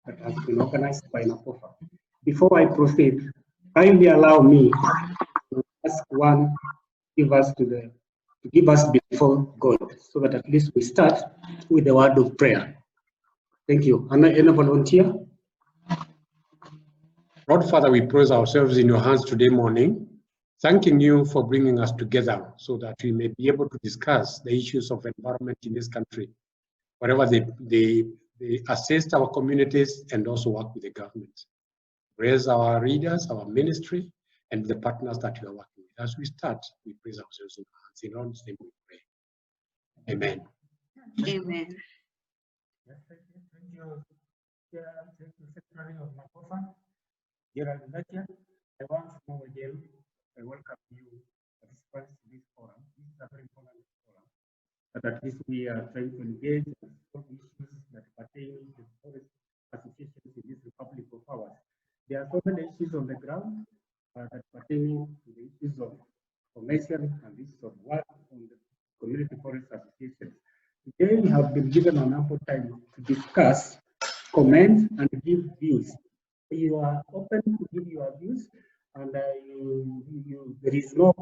that has been organized by Nacofa. Before I proceed, kindly allow me to ask one give us to give us before God, so that at least we start with the word of prayer. Thank you. Any volunteer? Lord Father, we praise ourselves in your hands today morning, thanking you for bringing us together so that we may be able to discuss the issues of environment in this country, wherever they assist our communities and also work with the government. Praise our readers, our ministry, and the partners that you are working with. As we start, we praise ourselves in your hands. In Lord's name we pray. Amen. Amen. Thank you, Secretary of Nacofa, Gerald Nakia. I once more again, I welcome you participants in this forum. This is a very important forum, but at least we are trying to engage and solve issues that pertain to the forest associations in this Republic of ours. There are so many issues on the ground that pertain to the issues of formation and issues of work on the community forest associations. Today we have been given an ample time to discuss, comment, and give views. You are open to give your views, and there is no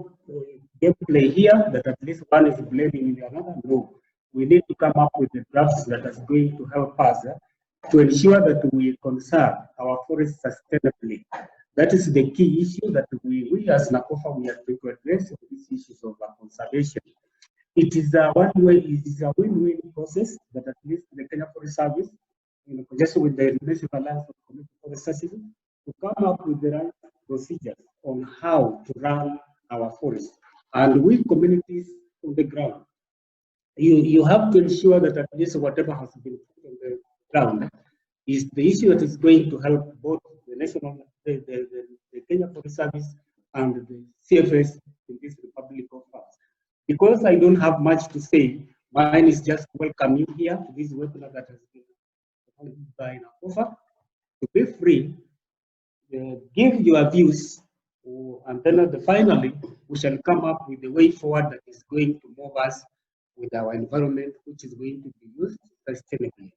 gameplay here that at least one is blaming the other. No, we need to come up with the drafts that is going to help us to ensure that we conserve our forests sustainably. That is the key issue that we as Nacofa, we are trying to address these issues of conservation. It is a one-way, it is a win-win process that at least the Kenya Forest Service, in conjunction with the National Alliance of Community Forest Services, to come up with the right procedures on how to run our forests. And with communities on the ground, you have to ensure that at least whatever has been put on the ground is the issue that is going to help both the the Kenya Forest Service and the CFS in this Republic of ours. Because I don't have much to say, mine is just welcome you here to this webinar that has been held by Nacofa. To be free, give your views, and then finally we shall come up with the way forward that is going to move us with our environment, which is going to be used sustainably.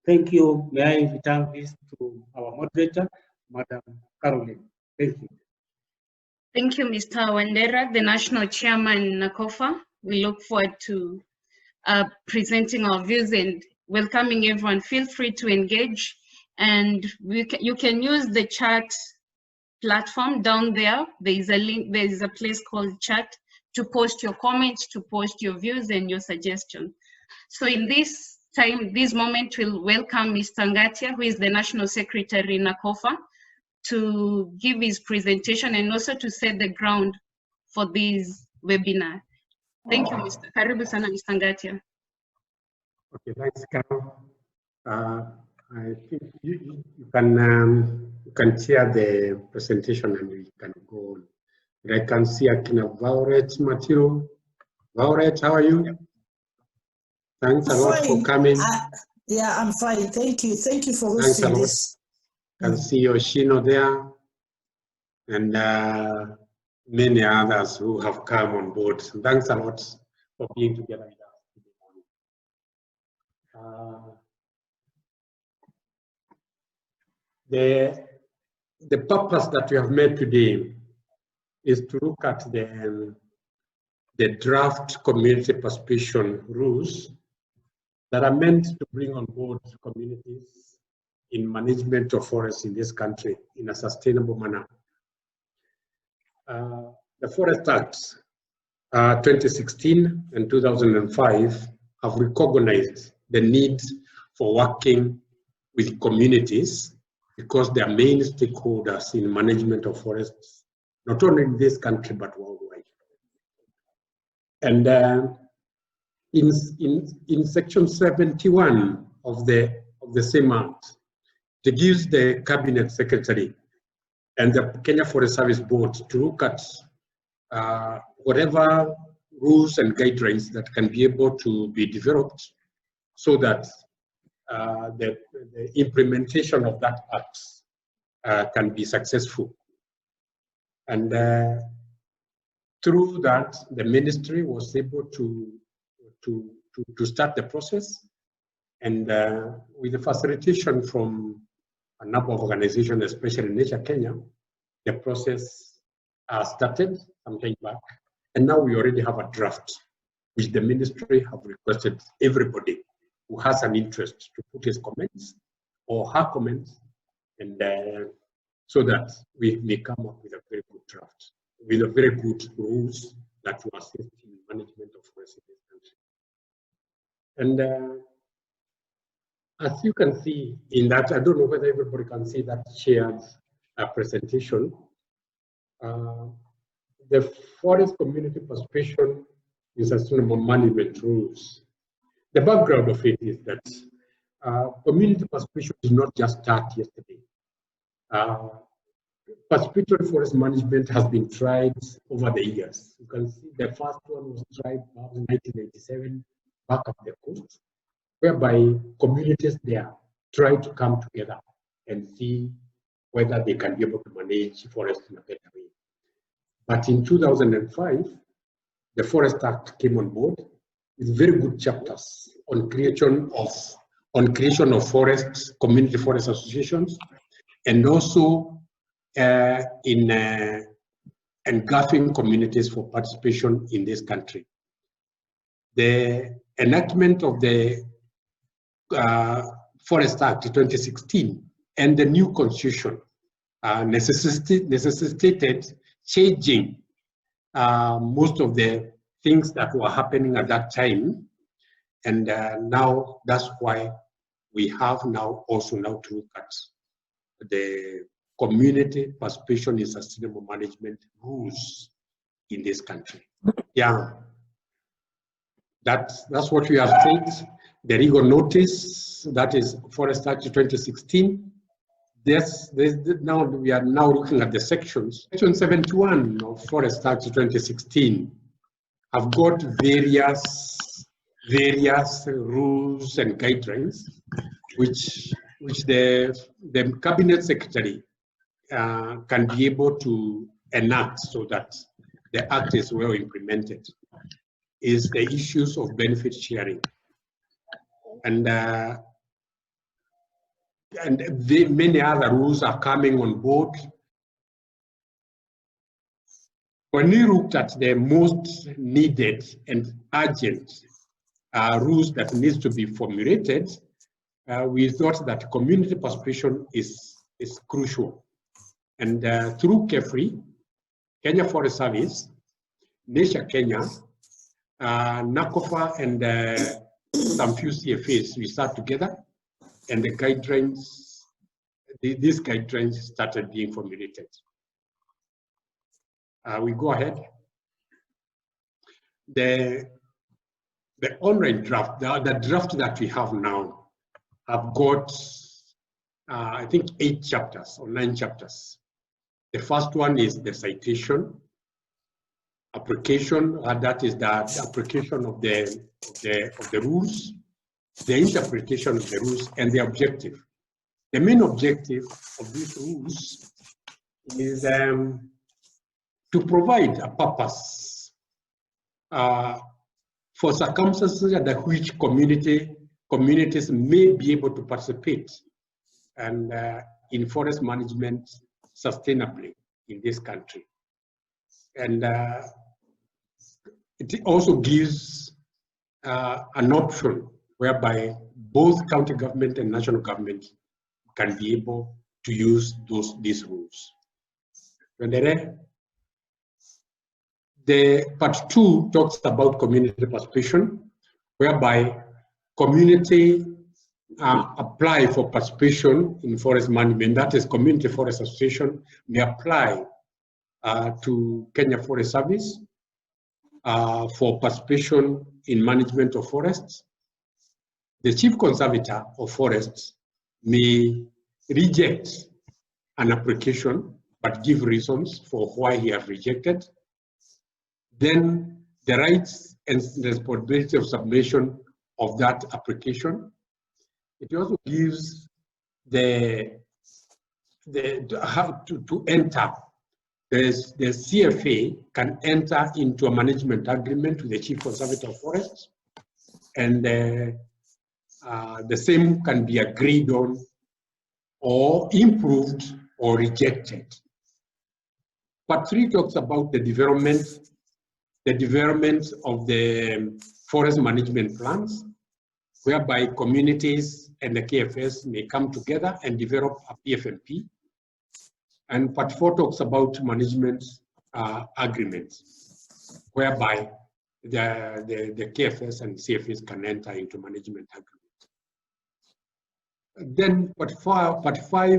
Thank you. May I return this to our moderator, Madam Caroline. Thank you. Thank you, Mr. Wandera, the National Chairman Nacofa. We look forward to presenting our views and welcoming everyone. Feel free to engage, and you can use the chat platform down there. There is a link, there is a place called chat to post your comments, to post your views and your suggestions. So in this time, this moment, we'll welcome Mr. Ngatia, who is the National Secretary in Nacofa, to give his presentation and also to set the ground for this webinar. Thank you, Mr. Karibu sana, Mr. Ngatia. Okay, thanks, Carol. I think you can share the presentation and we can go on. I can see Akina Violet Matiro. Violet, how are you? Thanks a lot for coming. Yeah, I'm fine. Thank you. Thank you for Thanks a hosting lot. this. Can see Yoshino there and many others who have come on board. Thanks a lot for being together with us today morning. The purpose that we have made today is to look at the draft community participation rules that are meant to bring on board communities in management of forests in this country in a sustainable manner. The Forest Acts 2016 and 2005 have recognized the need for working with communities because they are main stakeholders in management of forests, not only in this country but worldwide. And in section 71 of the same act, it gives the cabinet secretary and the Kenya Forest Service Board to look at whatever rules and guidelines that can be able to be developed so that the implementation of that act can be successful. And through that, the ministry was able to start the process, and with the facilitation from a number of organizations, especially Nature Kenya, the process started some time back. And now we already have a draft, which the ministry have requested everybody who has an interest to put his comments or her comments, and so that we may come up with a very good draft, with a very good rules that will assist in management of forests in this country. And as you can see in that, I don't know whether everybody can see that shared presentation. The forest community participation in sustainable management rules. The background of it is that community participation did not just start yesterday. Participatory forest management has been tried over the years. You can see the first one was tried in 1987 back up the coast, whereby communities there try to come together and see whether they can be able to manage forests in a better way. But in 2005, the Forest Act came on board with very good chapters on creation of forests, community forest associations, and also in engulfing communities for participation in this country. The enactment of the Forest Act 2016 and the new constitution necessitated changing most of the things that were happening at that time, and now that's why we have now also to look at the community participation in sustainable management rules in this country. Yeah, that's what we have said. The legal notice, that is Forest Act 2016. Now we are now looking at the sections. Section 71 of Forest Act 2016 have got various rules and guidelines, which the cabinet secretary can be able to enact so that the act is well implemented. Is the issues of benefit sharing, and many other rules are coming on board. When we looked at the most needed and urgent rules that needs to be formulated, we thought that community participation is crucial. And through KEFRI, Kenya Forest Service, Nature Kenya, Nacofa, and some few CFAs, we start together, and the guidelines, these guidelines started being formulated. We go ahead. The online draft, the draft that we have now, have got, I think, 8 chapters or 9 chapters. The first one is the citation, application, that is the application of the rules, the interpretation of the rules, and the objective. The main objective of these rules is to provide a purpose for circumstances under which communities may be able to participate and in forest management sustainably in this country. And it also gives an option whereby both county government and national government can be able to use these rules. The part 2 talks about community participation, whereby community apply for participation in forest management. That is, community forest association may apply to Kenya Forest Service for participation in management of forests. The chief conservator of forests may reject an application but give reasons for why he has rejected. Then the rights and responsibility of submission of that application. It also gives how to enter. The CFA can enter into a management agreement with the chief conservator of forests, and the same can be agreed on or improved or rejected. Part 3 talks about the development of the forest management plans, whereby communities and the KFS may come together and develop a PFMP. And Part 4 talks about management agreements, whereby the KFS and CFS can enter into management agreements. Then Part 5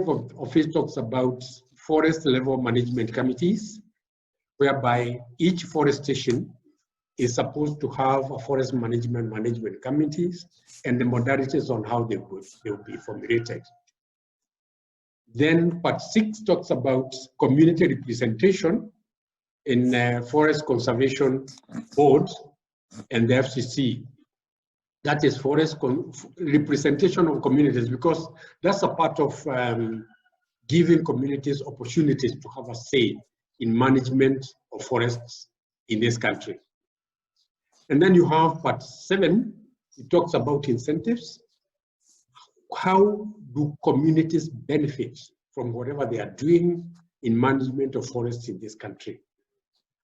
of it talks about forest level management committees, whereby each forest station is supposed to have a forest management committees and the modalities on how they will be formulated. Then Part 6 talks about community representation in forest conservation boards and the FCC. That is forest representation of communities, because that's a part of giving communities opportunities to have a say in management of forests in this country. And then you have Part 7, it talks about incentives. How do communities benefit from whatever they are doing in management of forests in this country?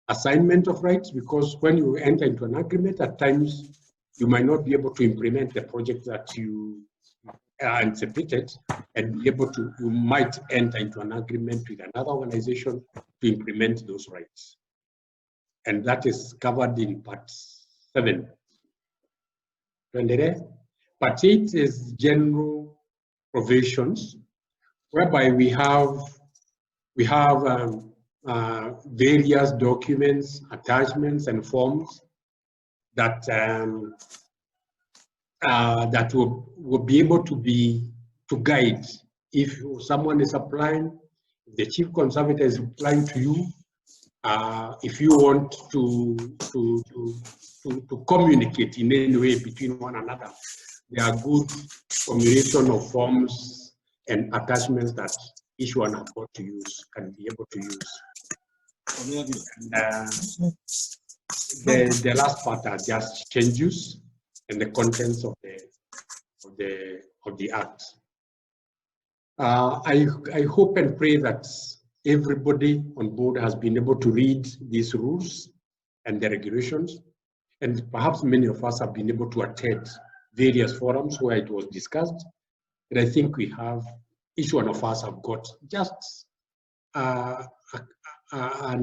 Assignment of rights, because when you enter into an agreement, at times you might not be able to implement the project that you anticipated, and be able to, you might enter into an agreement with another organization to implement those rights. And that is covered in Part 7. Part 8 is general provisions, whereby we have various documents, attachments, and forms that that will be able to guide if someone is applying, if the chief conservator is applying to you, if you want to communicate in any way between one another. There are good combination of forms and attachments that each one has got to use, can be able to use. The last part are just changes and the contents of the act. I hope and pray that everybody on board has been able to read these rules and the regulations, and perhaps many of us have been able to attend various forums where it was discussed. And I think we have, each one of us have got just an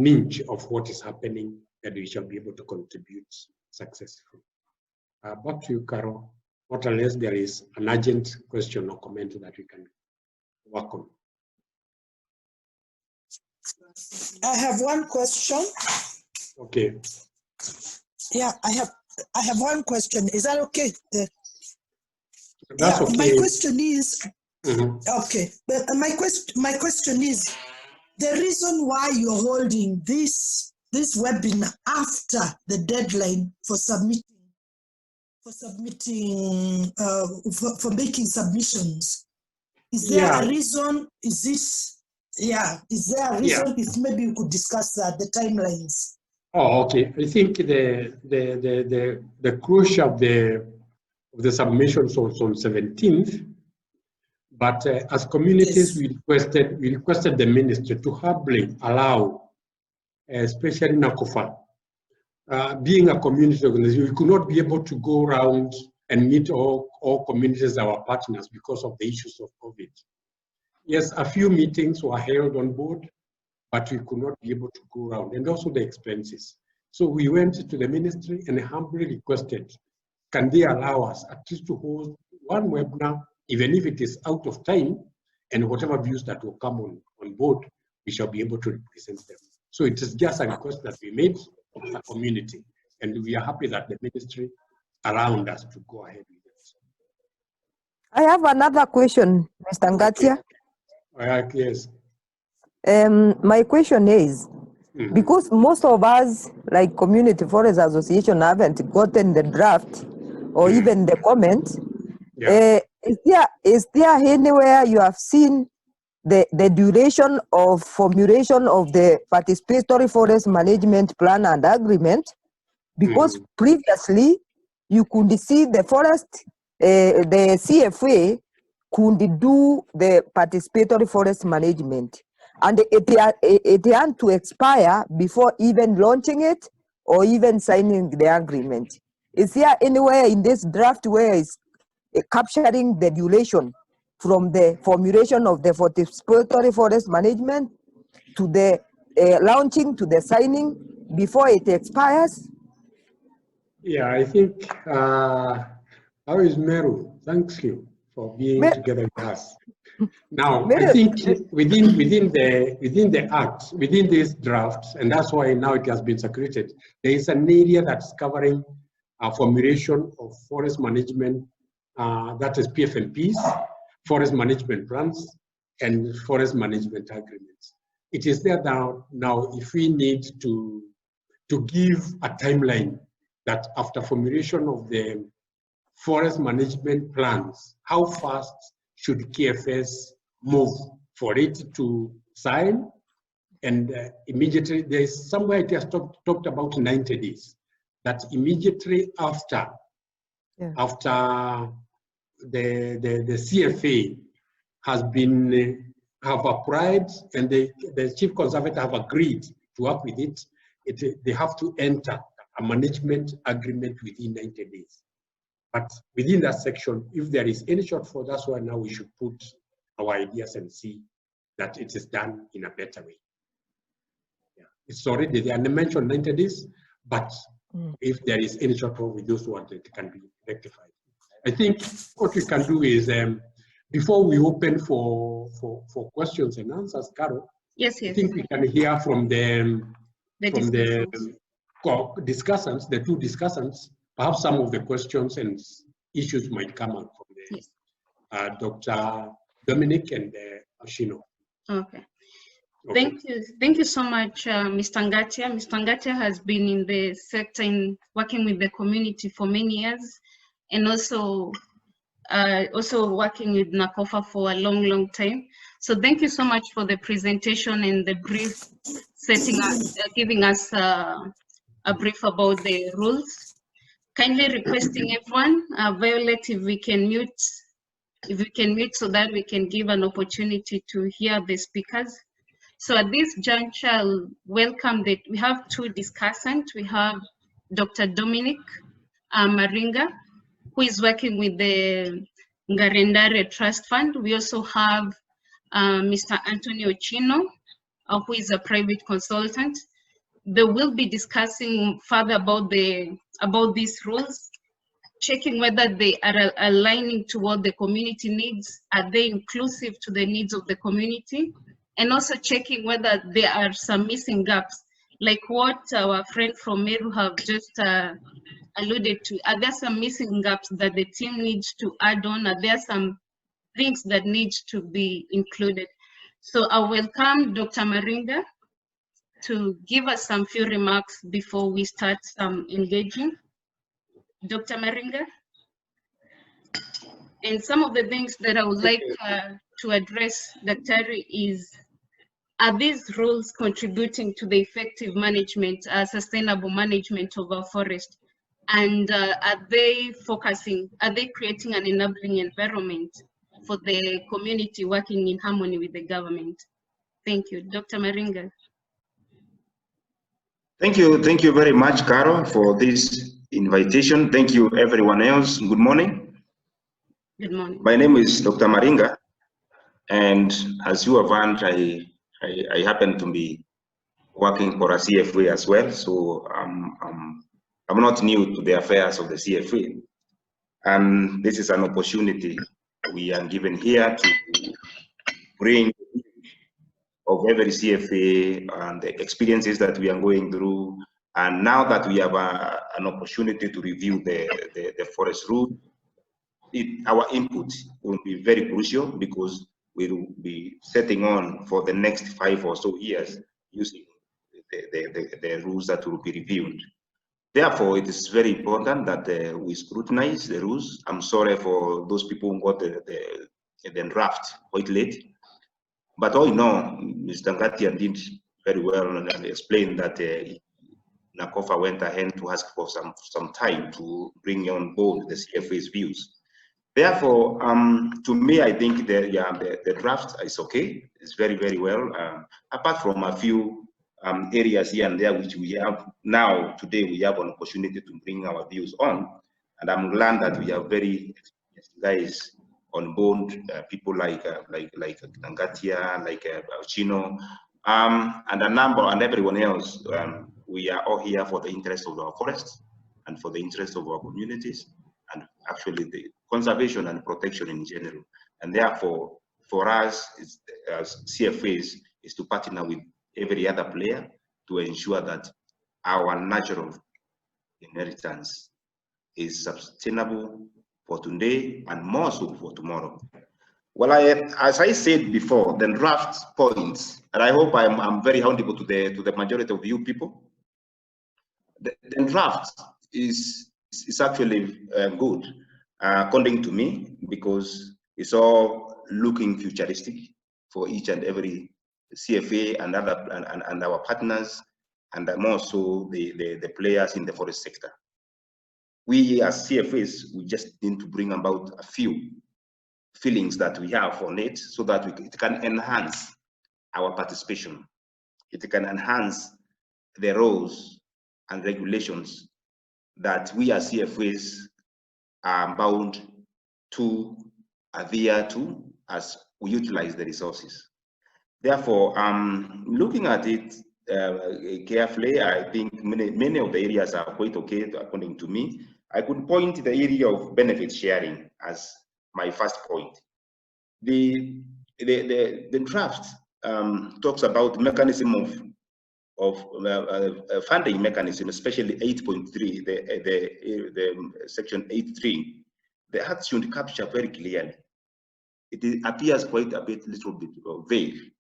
inch of what is happening that we shall be able to contribute successfully. Back to you, Carol, not unless there is an urgent question or comment that we can work on. I have one question. Okay. Yeah, I have one question. Is that okay? That's yeah, okay. My question is, okay, but my question is, the reason why you're holding this webinar after the deadline for making submissions, is there a reason? Is there a reason? If maybe you could discuss that, the timelines. Oh, okay. I think the closure of the submissions was on 17th, but as communities, we requested the ministry to humbly allow, especially Nacofa, being a community organization, we could not be able to go around and meet all communities, our partners, because of the issues of COVID. Yes, a few meetings were held on board, but we could not be able to go around, and also the expenses. So we went to the ministry and humbly requested, can they allow us at least to hold one webinar, even if it is out of time, and whatever views that will come on board, we shall be able to represent them. So it is just a request that we made as a community, and we are happy that the ministry allowed us to go ahead with it. I have another question, Mr. Ngatia. Yes. My question is, because most of us, like Community Forest Association, haven't gotten the draft or even the comment, is there anywhere you have seen the duration of formulation of the participatory forest management plan and agreement? Because previously, you could see the forest, the CFA could do the participatory forest management, and it had to expire before even launching it or even signing the agreement. Is there anywhere in this draft where it's capturing the duration from the formulation of the participatory forest management to the launching to the signing before it expires? Yeah, I think, how is Meru? Thank you for being together with us. Now, I think within the act, within this draft, and that's why now it has been circulated, there is an area that's covering formulation of forest management, that is PFMPs, forest management plans, and forest management agreements. It is there now. Now, if we need to give a timeline that after formulation of the forest management plans, how fast should KFS move for it to sign? And immediately, there's somewhere it has talked about 90 days, that immediately after, after the CFA has been, have applied and the chief conservator have agreed to work with it, they have to enter a management agreement within 90 days. But within that section, if there is any shortfall, that's why now we should put our ideas and see that it is done in a better way. Yeah. It's already there, and they mentioned 90 days, but if there is any shortfall with those ones, it can be rectified. I think what we can do is, before we open for questions and answers, Carol, yes. I think we can hear from the discussants, the two discussants. Perhaps some of the questions and issues might come out from the Dr. Dominic and Oshino. Okay. Thank you so much, Mr. Ngatia. Mr. Ngatia has been in the sector in working with the community for many years, and also working with Nacofa for a long time. So thank you so much for the presentation and the brief giving us a brief about the rules. Kindly requesting everyone, Violet, if we can mute so that we can give an opportunity to hear the speakers. So at this juncture, I'll welcome we have two discussants. We have Dr. Dominic Maringa, who is working with the Ngarendare Trust Fund. We also have Mr. Antonio Chino, who is a private consultant. They will be discussing further about these rules, checking whether they are aligning to what the community needs, are they inclusive to the needs of the community, and also checking whether there are some missing gaps, like what our friend from Meru have just alluded to. Are there some missing gaps that the team needs to add on? Are there some things that need to be included? So I welcome Dr. Maringa to give us some few remarks before we start engaging. Dr. Maringa? And some of the things that I would like to address, Dr. is, are these rules contributing to the effective management, sustainable management of our forest? And are they creating an enabling environment for the community working in harmony with the government? Thank you. Dr. Maringa. Thank you very much, Carol, for this invitation. Thank you, everyone else. Good morning. Good morning. My name is Dr. Maringa, and as you have learned, I happen to be working for a CFA as well, so I'm not new to the affairs of the CFA, and this is an opportunity we are given here to bring of every CFA and the experiences that we are going through. And now that we have an opportunity to review the forest rule, our input will be very crucial, because we will be setting on for the next 5 or so years using the rules that will be reviewed. Therefore, it is very important that we scrutinize the rules. I'm sorry for those people who got the draft quite late. But all in all, Mr. Ngatia did very well and explained that Nacofa went ahead to ask for some time to bring on board the CFA's views. Therefore, to me, I think the draft is okay. It's very, very well. Apart from a few areas here and there which we have now, today we have an opportunity to bring our views on. And I'm glad that we have very experienced guys on board, people like Nangatia, like Chino, and a number, and everyone else. We are all here for the interest of our forests and for the interest of our communities, and actually the conservation and protection in general. And therefore, for us as CFAs is to partner with every other player to ensure that our natural inheritance is sustainable for today and more so for tomorrow. Well, as I said before, the draft points, and I hope I'm very audible to the majority of you people. The draft is actually good, according to me, because it's all looking futuristic for each and every CFA and other and our partners, and more so the players in the forest sector. We as CFAs, we just need to bring about a few feelings that we have on it so that it can enhance our participation. It can enhance the rules and regulations that we as CFAs are bound to adhere to as we utilize the resources. Therefore, looking at it carefully, I think many of the areas are quite okay, according to me. I could point to the area of benefit sharing as my first point. The draft talks about mechanism of funding mechanism, especially 8.3, the section 8.3. The act should capture very clearly. It appears quite a little bit vague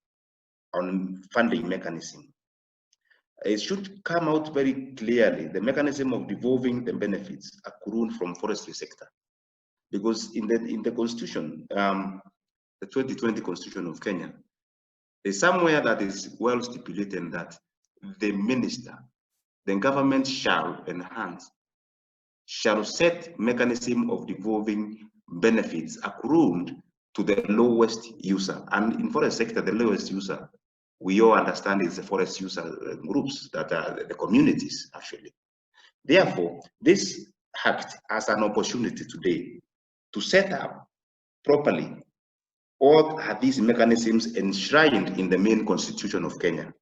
on funding mechanism. It should come out very clearly, the mechanism of devolving the benefits accrued from forestry sector. Because in the constitution, the 2020 constitution of Kenya, there's somewhere that is well stipulated that the minister, the government shall enhance, shall set mechanism of devolving benefits accrued to the lowest user. And in forest sector, the lowest user, we all understand, is the forest user groups that are the communities, actually. Therefore, this act has an opportunity today to set up properly all are these mechanisms enshrined in the main constitution of Kenya,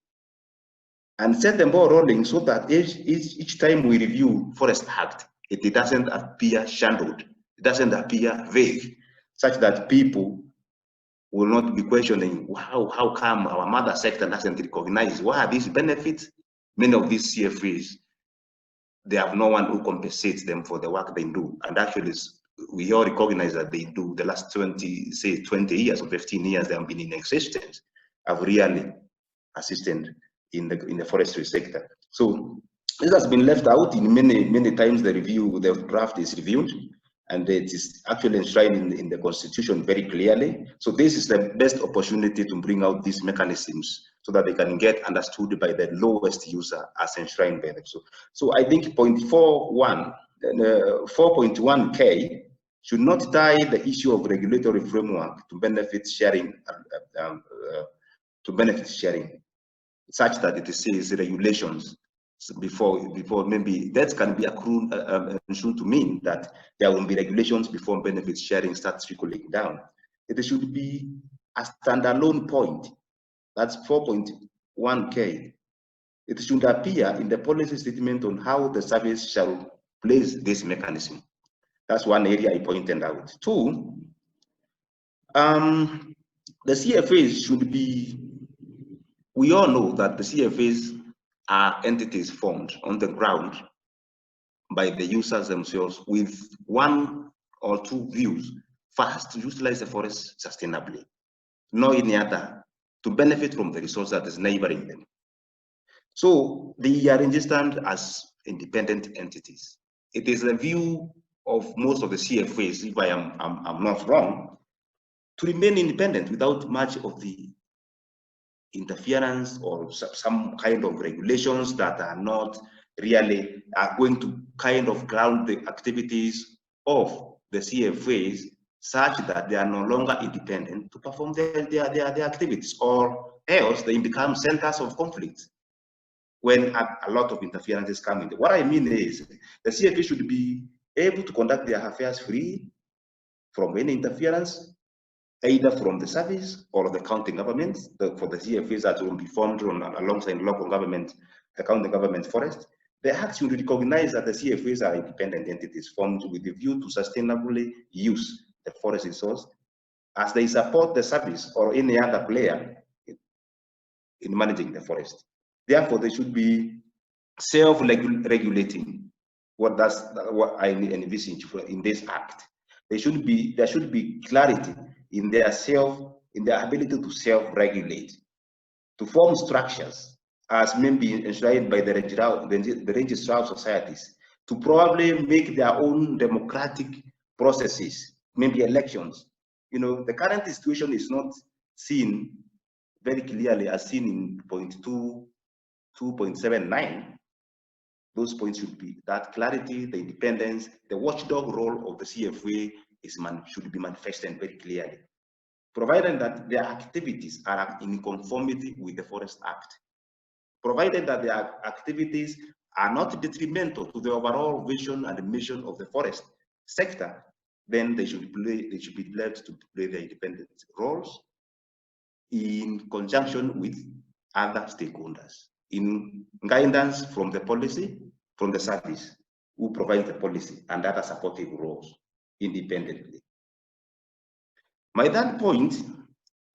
and set the ball rolling so that each time we review Forest Act, it doesn't appear shandled, it doesn't appear vague, such that people will not be questioning how come our mother sector doesn't recognize what are these benefits. Many of these CFAs, they have no one who compensates them for the work they do, and actually we all recognize that they do. The last 20 years or 15 years they have been in existence, have really assisted in the forestry sector. So this has been left out in many times. The draft is reviewed, and it is actually enshrined in the constitution very clearly. So this is the best opportunity to bring out these mechanisms so that they can get understood by the lowest user as enshrined by them. So I think 4.1K should not tie the issue of regulatory framework to benefit sharing, such that it says regulations before maybe that can be accrued to mean that there will be regulations before benefit sharing starts trickling down. It should be a standalone point. That's 4.1K. It should appear in the policy statement on how the service shall place this mechanism. That's one area I pointed out. Two, the CFAs should be, we all know that the CFAs are entities formed on the ground by the users themselves with one or two views. First, to utilize the forest sustainably, no any other, to benefit from the resource that is neighboring them. So they are registered as independent entities. It is the view of most of the CFAs, if I'm not wrong, to remain independent without much of the interference or some kind of regulations that are not really going to kind of ground the activities of the CFAs such that they are no longer independent to perform their activities, or else they become centers of conflict when a lot of interferences come in. What I mean is the CFA should be able to conduct their affairs free from any interference, either from the service or the county governments. For the CFAs that will be formed alongside local government, the county government forest, the act should recognize that the CFAs are independent entities formed with the view to sustainably use the forest resource as they support the service or any other player in managing the forest. Therefore, they should be self-regulating. What I envisage in this act. There should be clarity in their ability to self-regulate, to form structures as maybe enshrined by the registrar societies, to probably make their own democratic processes, maybe elections. You know, the current situation is not seen very clearly as seen in point 2.79. Those points should be that clarity, the independence, the watchdog role of the CFA should be manifested very clearly, provided that their activities are in conformity with the Forest Act, provided that their activities are not detrimental to the overall vision and mission of the forest sector, then they should be left to play their independent roles in conjunction with other stakeholders, in guidance from the policy, from the service who provides the policy, and other supportive roles independently. My third point,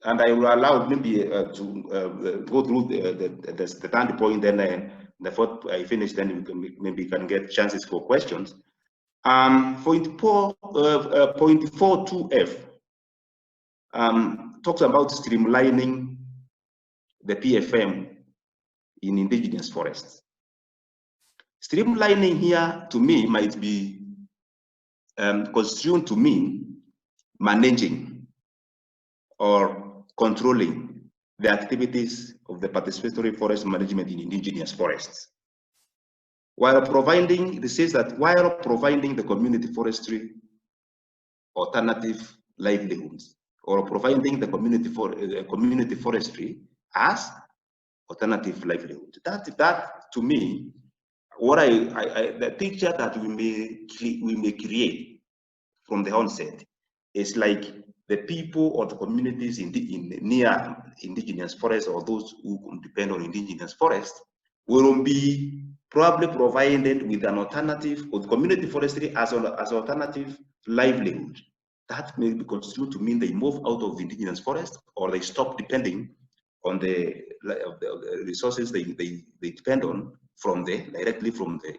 and I will allow maybe to go through the third point, then the fourth I finish, then we can get chances for questions. Point 4.2F talks about streamlining the PFM in indigenous forests. Streamlining here, to me, might be construed to mean managing or controlling the activities of the participatory forest management in indigenous forests. While providing, it says that while providing the community forestry alternative livelihoods, or providing the community forestry as alternative livelihood. That to me, what the picture that we may create from the onset is like the people or the communities in near indigenous forests, or those who depend on indigenous forests, will be probably provided with an alternative, or the community forestry as alternative livelihood. That may be construed to mean they move out of the indigenous forest, or they stop depending on the resources they depend on directly from the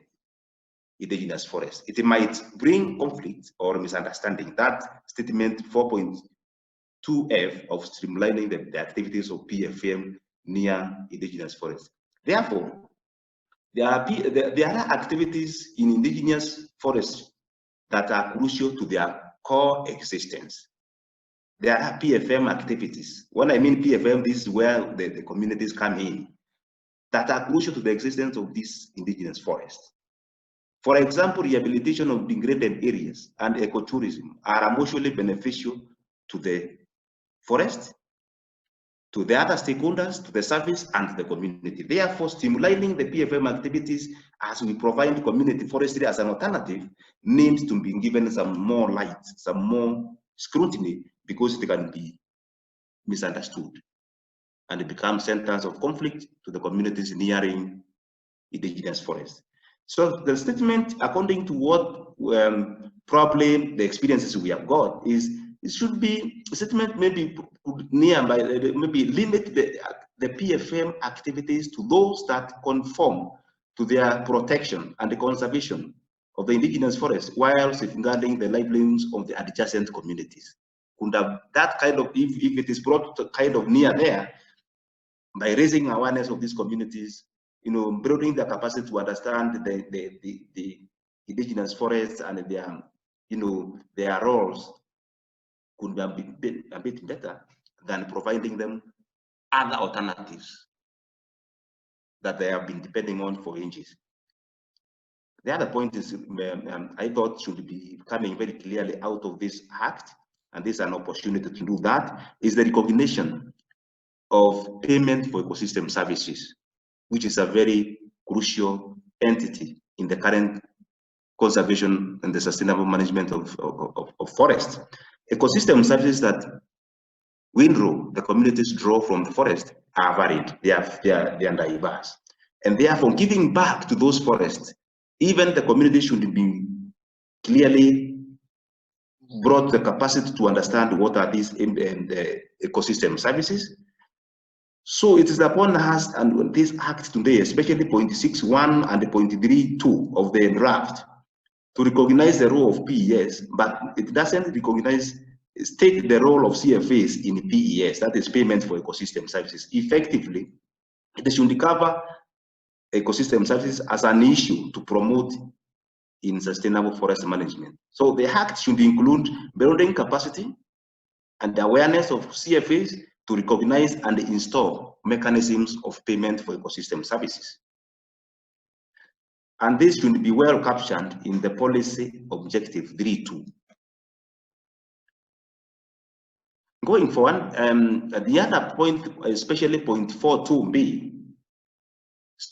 indigenous forest. It might bring conflict or misunderstanding. That statement 4.2F of streamlining the activities of PFM near indigenous forests. Therefore, there are activities in indigenous forests that are crucial to their core existence. There are PFM activities. When I mean PFM, this is where the communities come in, that are crucial to the existence of these indigenous forests. For example, rehabilitation of degraded areas and ecotourism are mutually beneficial to the forest, to the other stakeholders, to the service, and to the community. Therefore, stimulating the PFM activities as we provide community forestry as an alternative needs to be given some more light, some more scrutiny, because it can be misunderstood and it becomes centers of conflict to the communities nearing indigenous forests. So the statement, according to what probably the experiences we have got, is it should be a statement maybe nearby, maybe limit the PFM activities to those that conform to their protection and the conservation of the indigenous forest, while safeguarding the livelihoods of the adjacent communities. Could have that kind of, if it is brought to kind of near there, by raising awareness of these communities, you know, building their capacity to understand the indigenous forests and their, you know, their roles, could be a bit better than providing them other alternatives that they have been depending on for ages. The other point is, I thought should be coming very clearly out of this act, and this is an opportunity to do that, is the recognition of payment for ecosystem services, which is a very crucial entity in the current conservation and the sustainable management of forests. Ecosystem services that we draw, the communities draw from the forest, are varied. They are diverse, and therefore giving back to those forests, even the community should be clearly brought the capacity to understand what are these ecosystem services. So it is upon us and this act today, especially point 6.1 and point 3.2 of the draft, to recognize the role of PES, but it doesn't recognize, state the role of CFAs in PES, that is payment for ecosystem services. Effectively, it should cover ecosystem services as an issue to promote in sustainable forest management. So the act should include building capacity and the awareness of CFAs to recognize and install mechanisms of payment for ecosystem services. And this should be well captured in the policy objective 3.2. Going forward, the other point, especially point 4.2b,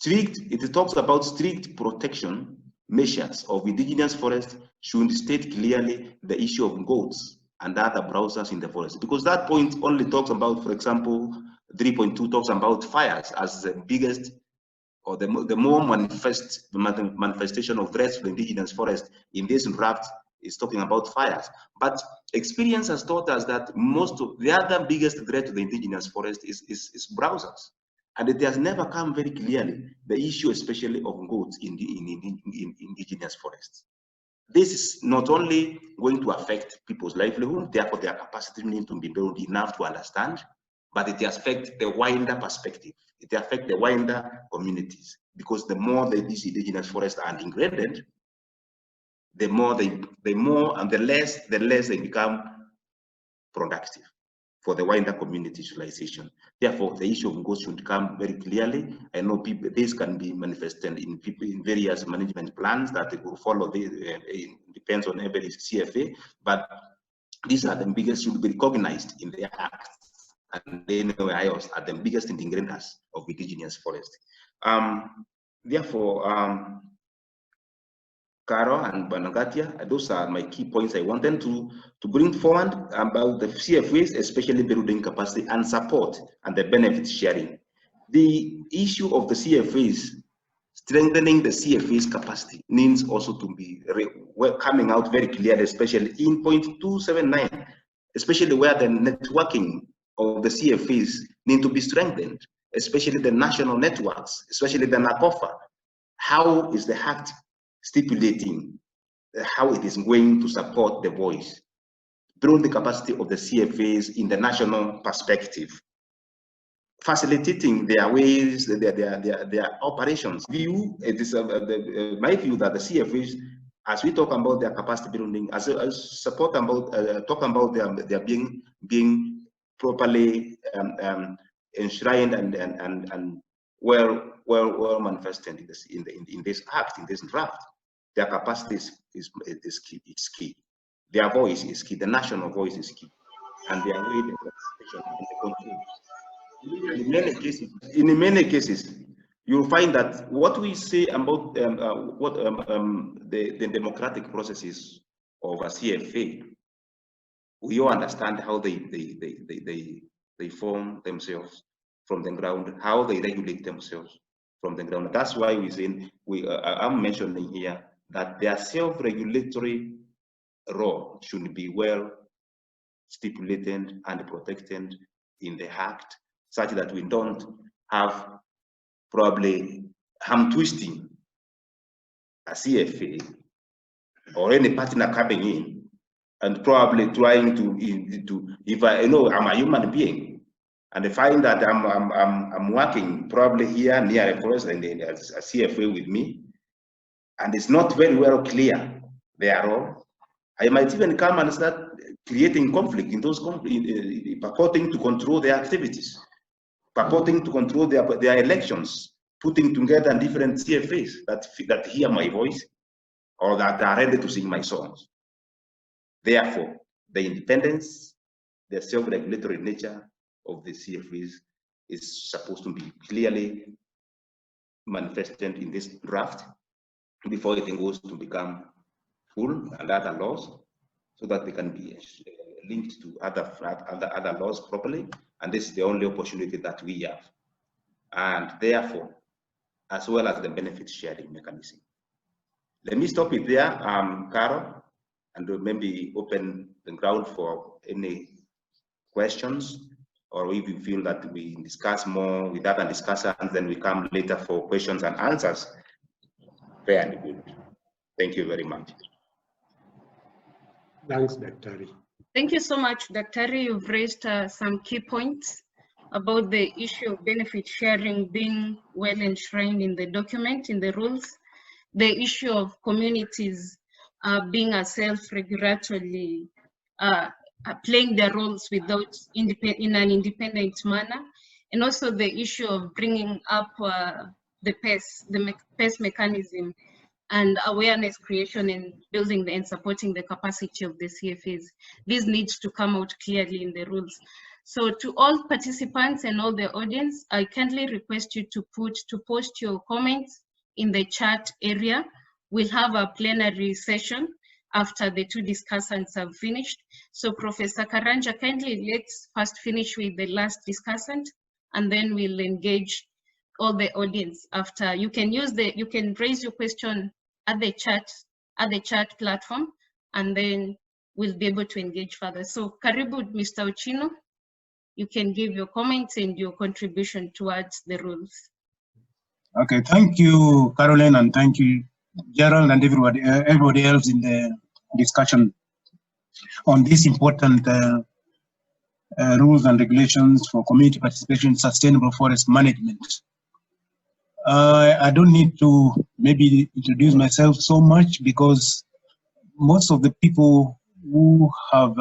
it talks about strict protection measures of indigenous forest should state clearly the issue of goats and other browsers in the forest, because that point only talks about, for example, 3.2 talks about fires as the biggest or the more manifestation of threats to the indigenous forest. In this draft is talking about fires, but experience has taught us that most of the other biggest threat to the indigenous forest is browsers, and it has never come very clearly the issue, especially of goats in indigenous forests. This is not only going to affect people's livelihood, therefore their capacity needs to be built enough to understand, but it affects the wider perspective. It affects the wider communities, because the more these indigenous forests are degraded, the less they become productive for the wider community utilization. Therefore, the issue of goats should come very clearly. I know this can be manifested in various management plans that they will follow. It depends on every CFA, but these are the biggest, should be recognized in the act, and the NOIOs are the biggest integrators of indigenous forest. Therefore, Caro and Banagatia, those are my key points I wanted to bring forward about the CFAs, especially building capacity and support and the benefit sharing. The issue of the CFAs, strengthening the CFA's capacity, needs also to be coming out very clearly, especially in point 279, especially where the networking of the CFAs need to be strengthened, especially the national networks, especially the Nacofa. How is the act stipulating how it is going to support the voice, build the capacity of the CFAs in the national perspective, facilitating their ways, their operations. It is my view that the CFAs, as we talk about their capacity building, as support about talk about their being properly enshrined and well manifested in this act, in this draft. Their capacity is key. It's key. Their voice is key. The national voice is key, and their way of participation and the control. In many cases, you'll find that what we say about the democratic processes of a CFA, we all understand how they form themselves from the ground, how they regulate themselves from the ground. That's why I'm mentioning here that their self-regulatory role should be well stipulated and protected in the act, such that we don't have probably ham twisting a CFA or any partner coming in and probably trying to if I know I'm a human being and I find that I'm working probably here near a forest and a CFA with me, and it's not very well clear their role, I might even come and start creating conflict in those purporting to control their activities, purporting to control their elections, putting together different CFAs that hear my voice or that are ready to sing my songs. Therefore, the independence, the self-regulatory nature of the CFAs is supposed to be clearly manifested in this draft before it goes to become full and other laws, so that they can be linked to other laws properly. And this is the only opportunity that we have. And therefore, as well as the benefit sharing mechanism. Let me stop it there, Carol, and we'll maybe open the ground for any questions, or if you feel that we discuss more with other discussants, then we come later for questions and answers. Fair and good. Thank you very much. Thanks, Dr. Thank you so much, Dr. You've raised some key points about the issue of benefit sharing being well enshrined in the document, in the rules, the issue of communities being a self-regulatory, playing their roles without in an independent manner, and also the issue of bringing up the PES mechanism and awareness creation and building and supporting the capacity of the CFAs. This needs to come out clearly in the rules. So to all participants and all the audience, I kindly request you to post your comments in the chat area. We'll have a plenary session after the two discussants have finished. So Professor Karanja, kindly let's first finish with the last discussant, and then we'll engage all the audience after. You can raise your question at the chat platform, and then we'll be able to engage further. So Karibu, Mr. Ochino, you can give your comments and your contribution towards the rules. Okay, thank you, Caroline, and thank you, Gerald, and everybody else in the discussion on these important rules and regulations for community participation in sustainable forest management. I don't need to maybe introduce myself so much, because most of the people who have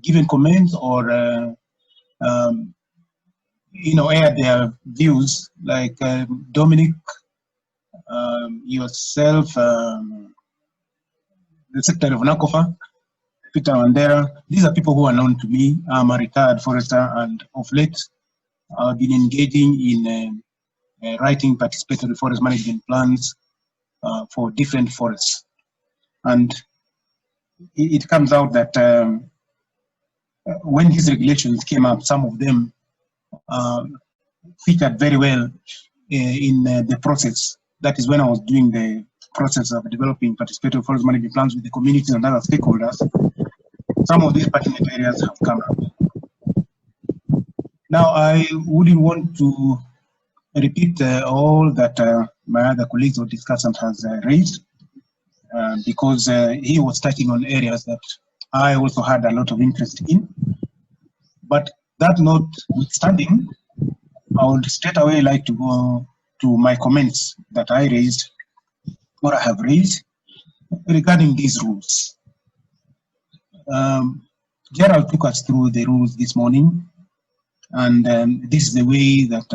given comments or aired their views, like Dominic, yourself, the Secretary of Nacofa, Peter Wandera. These are people who are known to me. I'm a retired forester, and of late I've been engaging in writing participatory forest management plans for different forests. And it comes out that when these regulations came up, some of them featured very well in the process. That is when I was doing the process of developing participatory forest management plans with the communities and other stakeholders. Some of these pertinent areas have come up. Now, I wouldn't want to repeat all that my other colleagues or discussant has raised, because he was touching on areas that I also had a lot of interest in. But that notwithstanding, I would straight away like to go to my comments that I raised, or I have raised, regarding these rules. Gerald took us through the rules this morning, and this is the way that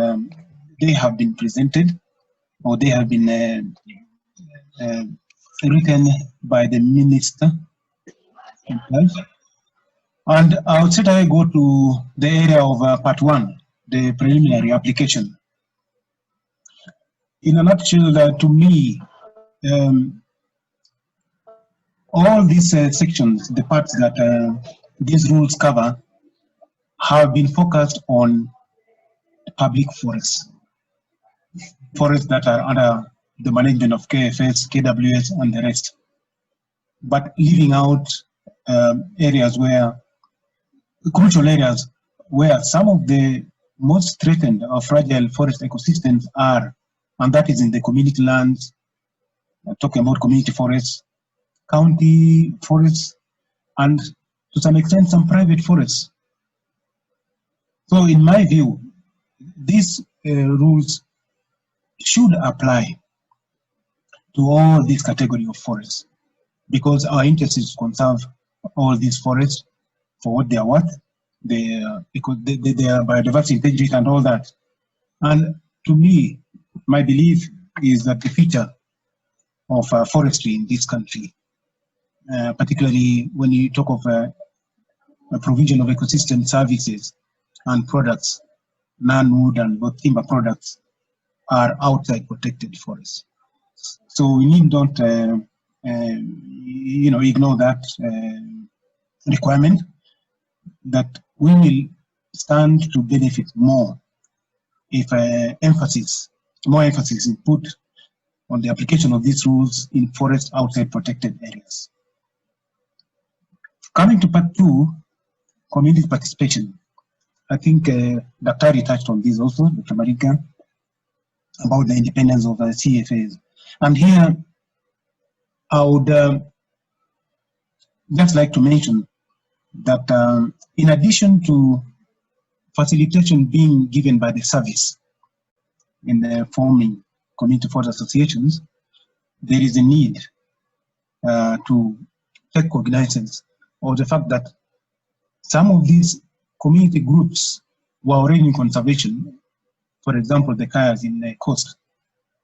they have been presented, or they have been written by the minister himself. And I would straight away go to the area of part 1, the preliminary application. In a nutshell, to me, all these sections, the parts that these rules cover, have been focused on public forests, forests that are under the management of KFS, KWS, and the rest, but leaving out areas where, crucial areas where some of the most threatened or fragile forest ecosystems are, and that is in the community lands, talking about community forests, county forests, and to some extent some private forests. So in my view, these rules should apply to all these categories of forests, because our interest is to conserve all these forests for what they are worth, their biodiversity integrity and all that. And to me, my belief is that the future of forestry in this country, particularly when you talk of provision of ecosystem services and products, non-wood and both timber products, are outside protected forests. So we need not, ignore that requirement, that we will stand to benefit more if more emphasis is put on the application of these rules in forests outside protected areas. Coming to part 2, community participation. I think Dr. touched on this also, Dr. Marika, about the independence of CFAs. And here, I would just like to mention that in addition to facilitation being given by the service in the forming community forest associations, there is a need to take cognizance of the fact that some of these community groups were already in conservation, for example, the Kayas in the coast,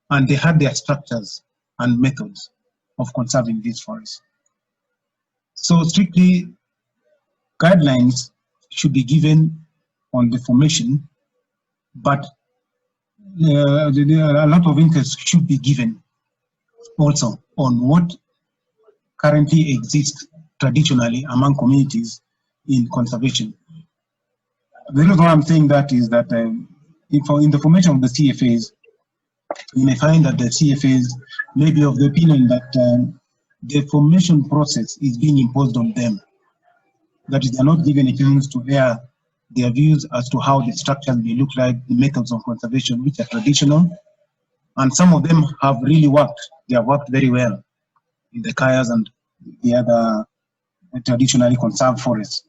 and they had their structures and methods of conserving these forests. So strictly, guidelines should be given on the formation, but a lot of interest should be given also on what currently exists traditionally among communities in conservation. The reason why I'm saying that is that in the formation of the CFAs, you may find that the CFAs may be of the opinion that the formation process is being imposed on them. That is, they're not given a chance to air their views as to how the structures may look like, the methods of conservation, which are traditional. And some of them have really worked. They have worked very well in the Kayas and the other traditionally conserved forests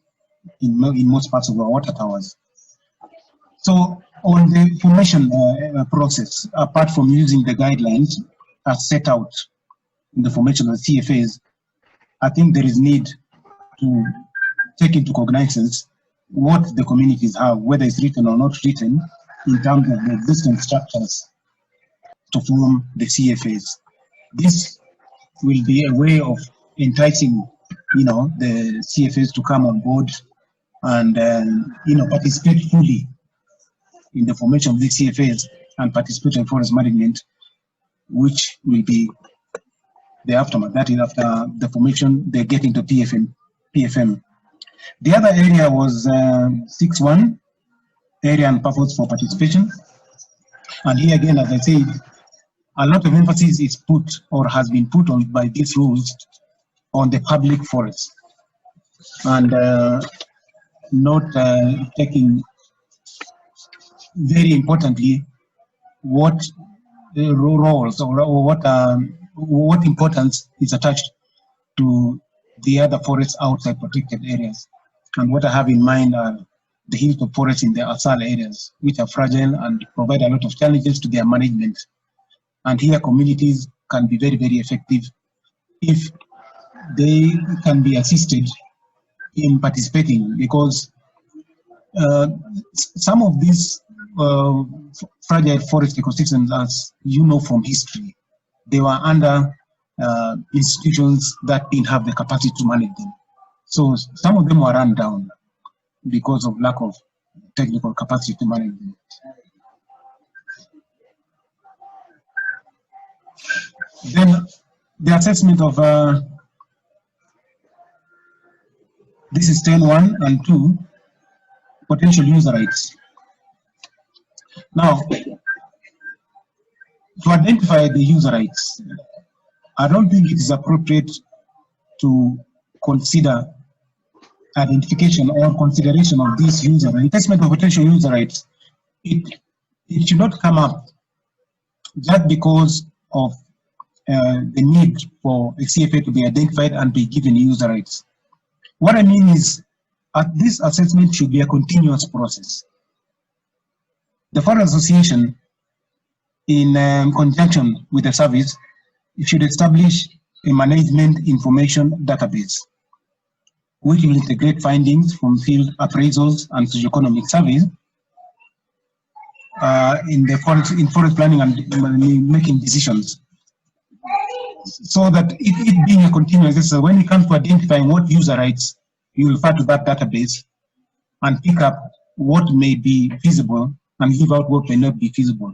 in most parts of our water towers. So on the formation process, apart from using the guidelines as set out in the formation of the CFAs, I think there is need to take into cognizance what the communities have, whether it's written or not written, in terms of the existing structures to form the CFAs. This will be a way of enticing, the CFAs to come on board and, participate fully in the formation of these CFAs and participate in forest management, which will be the aftermath. That is, after the formation, they get into PFM. The other area was 6.1, area and purpose for participation. And here again, as I said, a lot of emphasis is put or has been put on by these rules on the public forests, and not taking very importantly what roles or what importance is attached to the other forests outside protected areas. And what I have in mind are the hills of forests in the ASAL areas, which are fragile and provide a lot of challenges to their management. And here communities can be very, very effective if they can be assisted in participating, because some of these fragile forest ecosystems, as you know from history, they were under institutions that didn't have the capacity to manage them. So some of them were run down because of lack of technical capacity to manage them. Then the assessment of this is 10.1 and 2, potential user rights. Now, to identify the user rights, I don't think it is appropriate to consider identification or consideration of these user rights. Assessment of potential user rights, it should not come up just because of the need for a CFA to be identified and be given user rights. What I mean is, this assessment should be a continuous process. The Forest Association, in conjunction with the service, should establish a management information database, which will integrate findings from field appraisals and socioeconomic surveys in forest planning and making decisions. So that it being a continuous exercise, when it comes to identifying what user rights you refer to that database and pick up what may be feasible and leave out what may not be feasible.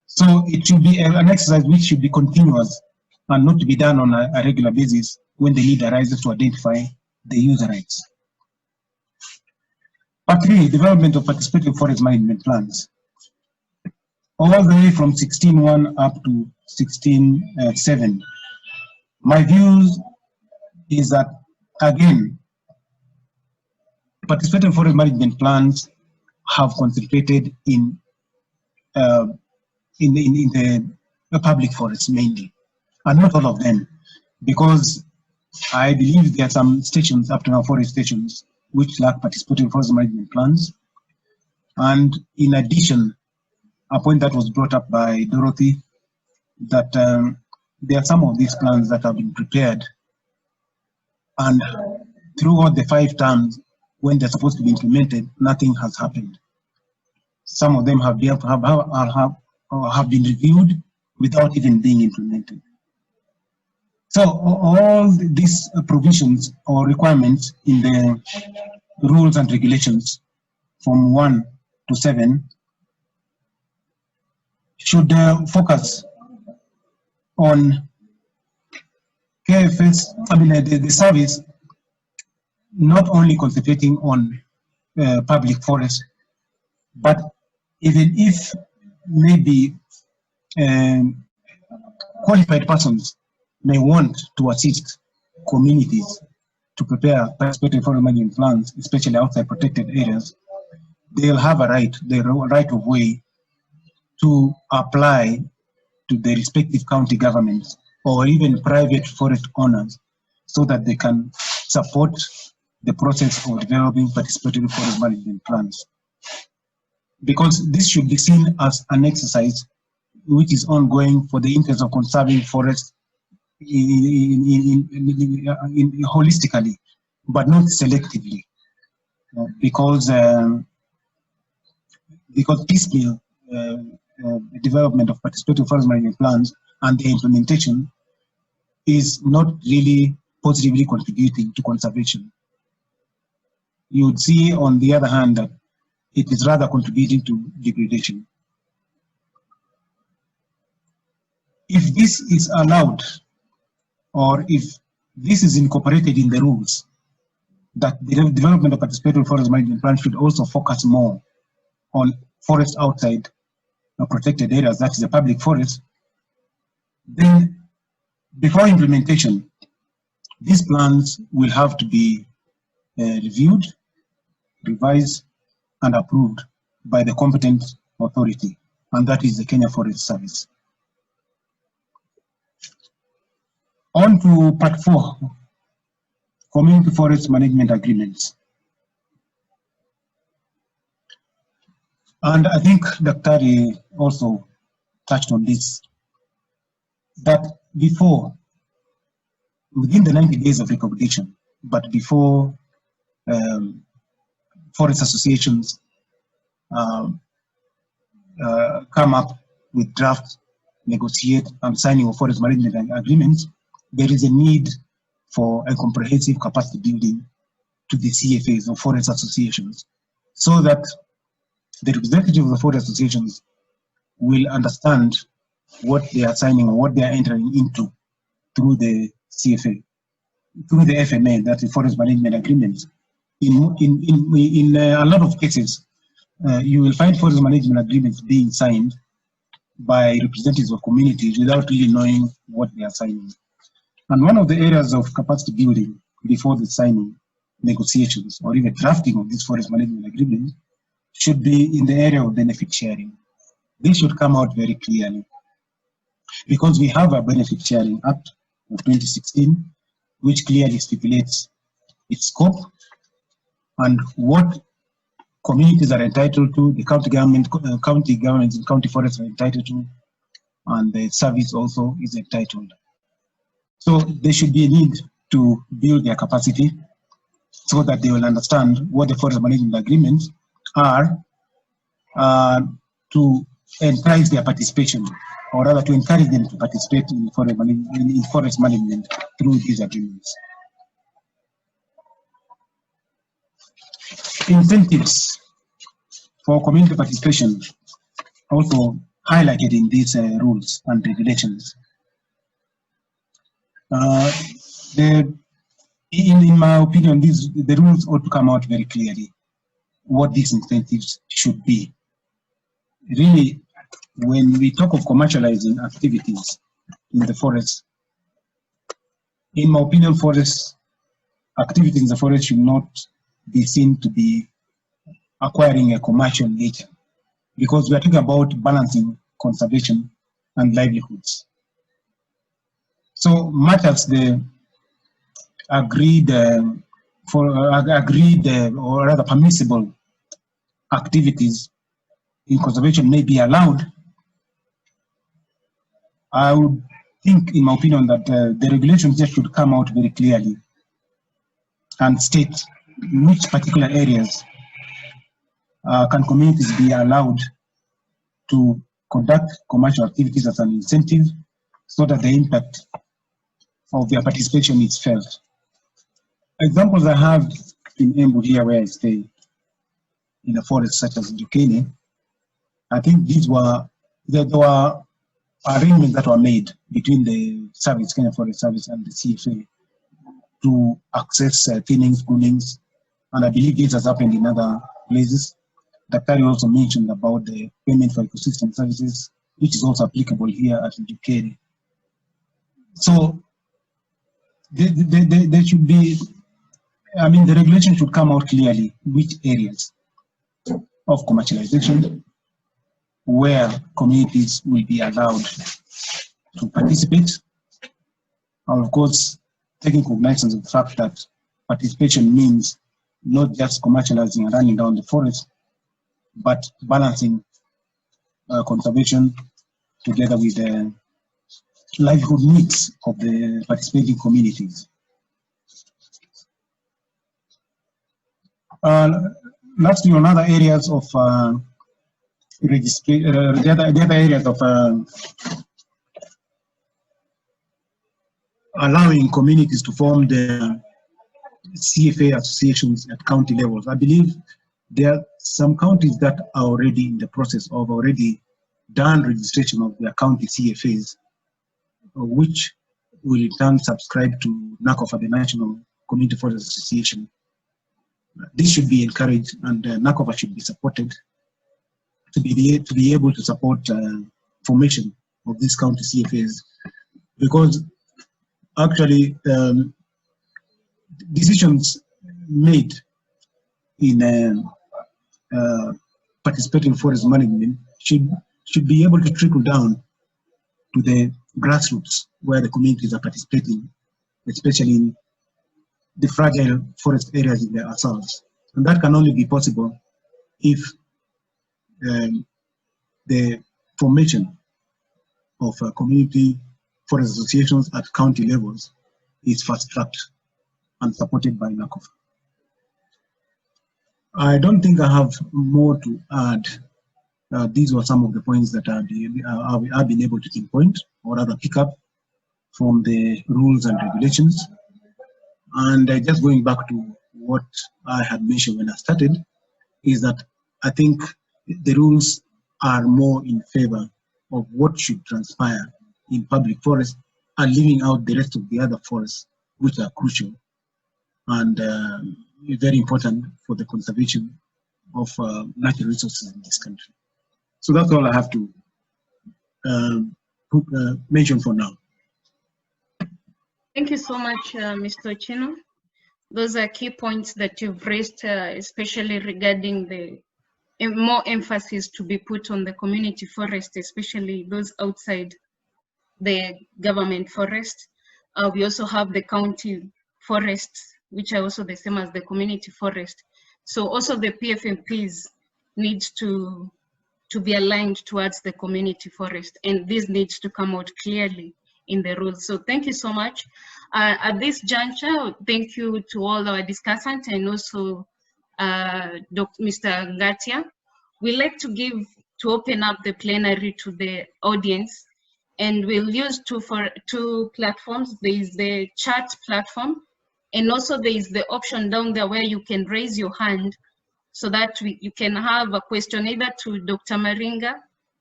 So it should be an exercise which should be continuous and not to be done on a regular basis when the need arises to identify the user rights. Part 3, development of participative forest management plans. All the way from 16.1 up to 16.7. My views is that, again, participative forest management plans have concentrated in the public forests mainly, and not all of them, because I believe there are some stations up to now, forest stations, which lack participative forest management plans. And in addition, a point that was brought up by Dorothy, that there are some of these plans that have been prepared, and throughout the 5 terms, when they're supposed to be implemented, nothing has happened. Some of them have been reviewed without even being implemented. So all these provisions or requirements in the rules and regulations from 1 to 7 should focus on KFS, the service, not only concentrating on public forests, but even if maybe qualified persons may want to assist communities to prepare participative forest management plans, especially outside protected areas, they'll have a right, the right of way to apply to the respective county governments or even private forest owners so that they can support the process of developing participative forest management plans. Because this should be seen as an exercise which is ongoing for the interest of conserving forests holistically, but not selectively, because piecemeal development of participative forest management plans and the implementation is not really positively contributing to conservation. You would see, on the other hand, that it is rather contributing to degradation. If this is allowed, or if this is incorporated in the rules, that the development of participative forest management plan should also focus more on forests outside protected areas, that is the public forest, then before implementation, these plans will have to be reviewed, revised, and approved by the competent authority, and that is the Kenya Forest Service. On to part 4, community forest management agreements. And I think Dr. also touched on this, that before, within the 90 days of recognition, but before forest associations come up with draft, negotiate, and signing of forest management agreements, there is a need for a comprehensive capacity building to the CFAs or forest associations, so that the representatives of the forest associations will understand what they are signing or what they are entering into through the CFA, through the FMA, that's the Forest Management Agreements. In a lot of cases, you will find forest management agreements being signed by representatives of communities without really knowing what they are signing. And one of the areas of capacity building before the signing, negotiations, or even drafting of this forest management agreement should be in the area of benefit sharing. This should come out very clearly, because we have a Benefit Sharing Act of 2016, which clearly stipulates its scope and what communities are entitled to, the county governments and county forests are entitled to, and the service also is entitled. So there should be a need to build their capacity so that they will understand what the forest management agreements are, to entice their participation, or rather to encourage them to participate in forest management through these agreements. incentives for community participation also highlighted in these rules and regulations. In my opinion, the rules ought to come out very clearly what these incentives should be. Really, when we talk of commercializing activities in the forest, in my opinion, forest activities in the forest should not be seen to be acquiring a commercial nature, because we are talking about balancing conservation and livelihoods. So much as the agreed or rather permissible activities in conservation may be allowed, I would think, in my opinion, that the regulations just should come out very clearly and state in which particular areas can communities be allowed to conduct commercial activities as an incentive, so that the impact of their participation is felt. Examples I have in Embu here, where I stay, in a forest such as Duquesne, I think there were arrangements that were made between the service, Kenya Forest Service, and the CFA to access thinnings, prunings, and I believe this has happened in other places. Daktari also mentioned about the payment for ecosystem services, which is also applicable here at Duquesne. So there should be, I mean, the regulation should come out clearly which areas of commercialization where communities will be allowed to participate. And of course, taking cognizance of the fact that participation means not just commercializing and running down the forest, but balancing conservation together with the livelihood needs of the participating communities. Lastly, on other areas of the other areas of allowing communities to form the CFA associations at county levels, I believe there are some counties that are already in the process of already done registration of their county CFAs, which will in turn subscribe to Nacofa, the National Community Forest Association. This should be encouraged, and Nacofa should be supported to be able to support formation of these county CFAs, because actually decisions made in participating forest management should be able to trickle down to the grassroots where the communities are participating, especially in the fragile forest areas in themselves. And that can only be possible if the formation of community forest associations at county levels is fast-tracked and supported by Nacofa. I don't think I have more to add. These were some of the points that I've been able to pinpoint or rather pick up from the rules and regulations. And just going back to what I had mentioned when I started, is that I think the rules are more in favor of what should transpire in public forests and leaving out the rest of the other forests, which are crucial and very important for the conservation of natural resources in this country. So that's all I have to mention for now. Thank you so much, Mr. Chino. Those are key points that you've raised, especially regarding the more emphasis to be put on the community forest, especially those outside the government forest. We also have the county forests, which are also the same as the community forest. So also the PFMPs need to be aligned towards the community forest, and this needs to come out clearly in the rules. So thank you so much. At this juncture, thank you to all our discussants and also Mr. Ngatia. We like to open up the plenary to the audience, and we'll use two platforms. There is the chat platform, and also there is the option down there where you can raise your hand so that you can have a question either to Dr. Maringa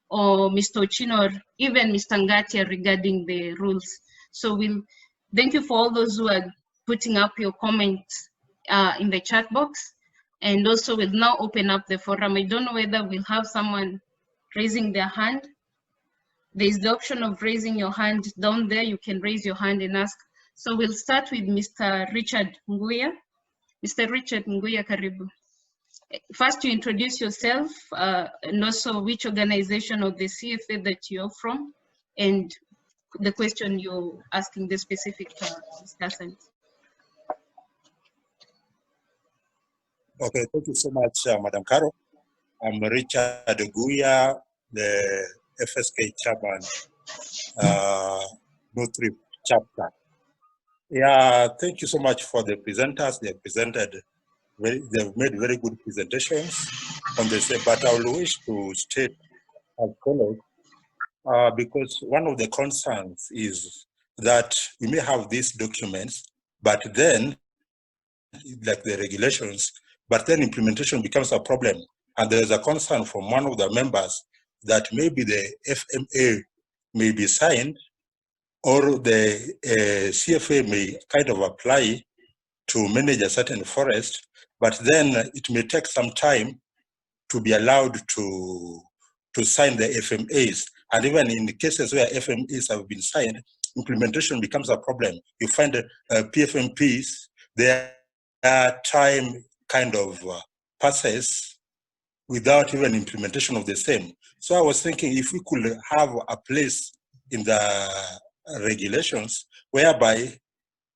or Mr. Ochino or even Mr. Ngatia regarding the rules. So thank you for all those who are putting up your comments in the chat box. And also we'll now open up the forum. I don't know whether we'll have someone raising their hand. There's the option of raising your hand down there. You can raise your hand and ask. So we'll start with Mr. Richard Nguya. Mr. Richard Nguya, karibu. First, you introduce yourself and also which organization of the CFA that you're from and the question you're asking the specific discussant. Okay, thank you so much, Madam Caro. I'm Richard Nguya, the FSK chairman, North chapter. Yeah, thank you so much for the presenters. They presented, they've made very good presentations on this, but I will wish to state as follows, because one of the concerns is that we may have these documents, but then, like the regulations, but then implementation becomes a problem. And there is a concern from one of the members that maybe the FMA may be signed or the CFA may kind of apply to manage a certain forest, but then it may take some time to be allowed to sign the FMAs. And even in the cases where FMAs have been signed, implementation becomes a problem. You find PFMPs, their time kind of passes without even implementation of the same. So I was thinking if we could have a place in the regulations whereby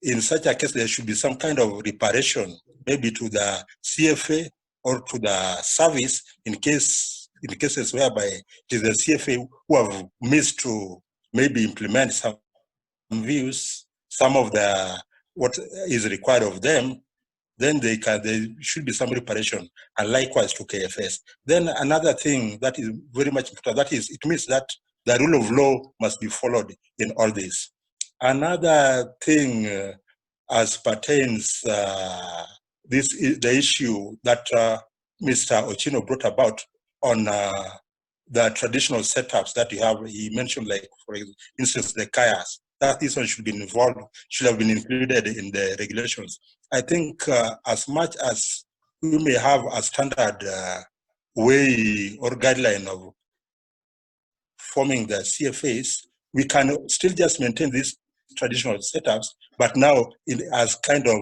in such a case there should be some kind of reparation, maybe to the CFA or to the service in cases whereby it is the CFA who have missed to maybe implement some views, some of the what is required of them, then there should be some reparation, and likewise to KFS. Then another thing that is very much important, that is, it means that the rule of law must be followed in all this. Another thing as pertains the issue that Mr. Ochino brought about on the traditional setups that you have, he mentioned, like for instance, the kayaks, that this one should be involved, should have been included in the regulations. I think as much as we may have a standard way or guideline of forming the CFAs, we can still just maintain these traditional setups, but now as kind of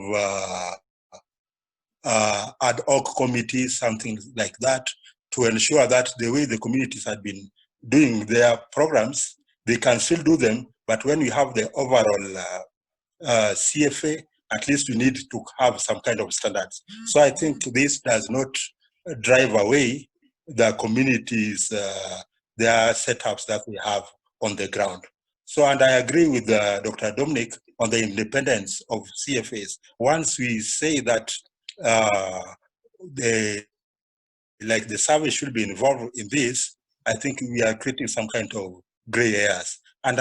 ad hoc committees, something like that, to ensure that the way the communities had been doing their programs, they can still do them, but when we have the overall CFA, at least we need to have some kind of standards. So I think this does not drive away the communities, their setups that we have on the ground. So, and I agree with Dr. Dominic on the independence of CFAs. Once we say that the survey should be involved in this, I think we are creating some kind of gray areas. And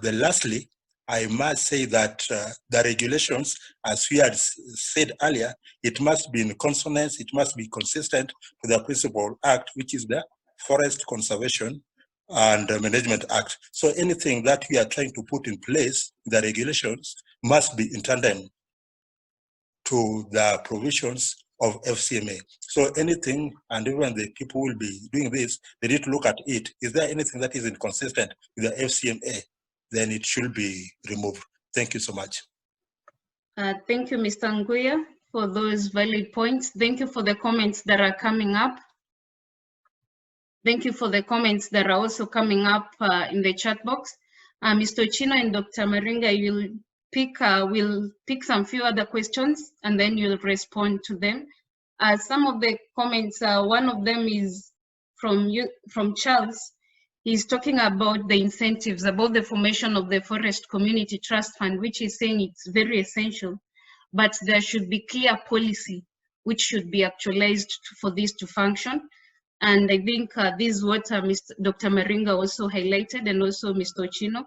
lastly, I must say that the regulations, as we had said earlier, it must be in consonance, it must be consistent with the Principal Act, which is the Forest Conservation and Management Act. So anything that we are trying to put in place, the regulations must be in tandem to the provisions of FCMA. So anything, and even the people will be doing this, they need to look at it. Is there anything that is inconsistent with the FCMA? Then it should be removed. Thank you so much. Thank you, Mr. Nguya, for those valid points. Thank you for the comments that are coming up. Thank you for the comments that are also coming up in the chat box. Mr. Ochino and Dr. Maringa, we'll pick some few other questions and then you'll respond to them. Some of the comments, one of them is from Charles. He's talking about the incentives, about the formation of the Forest Community Trust Fund, which is saying it's very essential, but there should be clear policy which should be actualized for this to function. And I think this is what Dr. Maringa also highlighted, and also Mr. Ochino.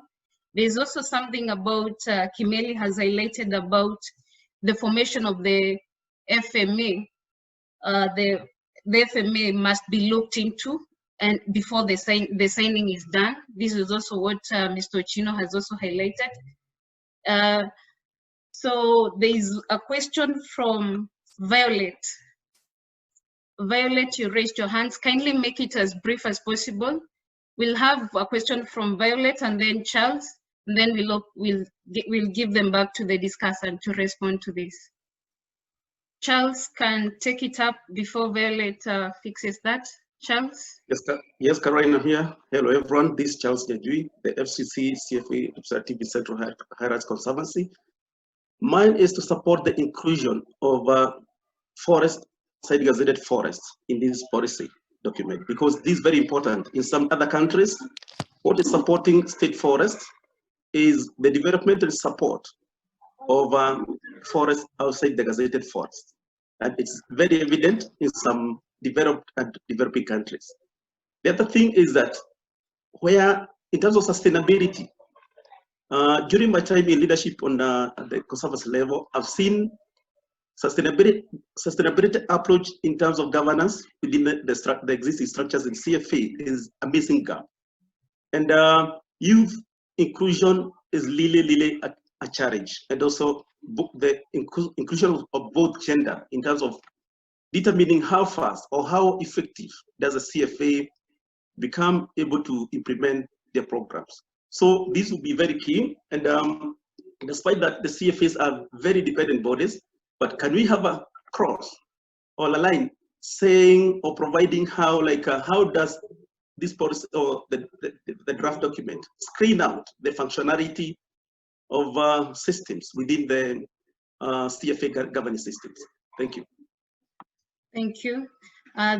There's also something about, Kimeli has highlighted about the formation of the FMA. the FMA must be looked into, and before the signing is done. This is also what Mr. Chino has also highlighted. So there is a question from Violet. Violet, you raised your hands. Kindly make it as brief as possible. We'll have a question from Violet and then Charles, and then we'll give them back to the discussant to respond to this. Charles can take it up before Violet fixes that. Charles? Yes, Caroline, I'm here. Hello, everyone. This is Charles Nyajui, the FCC CFA representative in Central Highlands Conservancy. Mine is to support the inclusion of forest, site gazetted forests in this policy document, because this is very important. In some other countries, what is supporting state forests is the developmental support of forests outside the gazetted forests. And it's very evident in some developed and developing countries. The other thing is that where, in terms of sustainability, during my time in leadership on the conservancy level, I've seen sustainability approach in terms of governance within the existing structures in CFA is a missing gap. And youth inclusion is really a challenge. And also the inclusion of both gender in terms of determining how fast or how effective does a CFA become able to implement their programs. So this will be very key. And despite that, the CFAs are very dependent bodies, but can we have a cross or a line saying or providing how does this policy or the draft document screen out the functionality of systems within the CFA governance systems? Thank you. Thank you.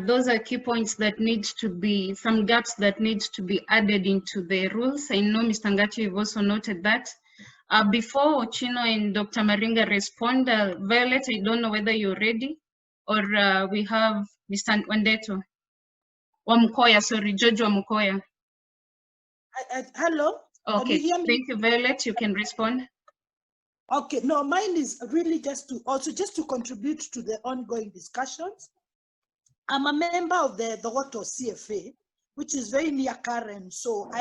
Those are key points that need to be, some gaps that need to be added into the rules. I know Mr. Ngati, you've also noted that. Before Chino and Dr. Maringa respond, Violet, I don't know whether you're ready, or we have Mr. Wandeto. Wamukoya, sorry, George Wamukoya. Hello? Okay, thank you, Violet, you can respond. Okay, no, mine is really just to contribute to the ongoing discussions. I'm a member of the Dogoto CFA, which is very near Karen. So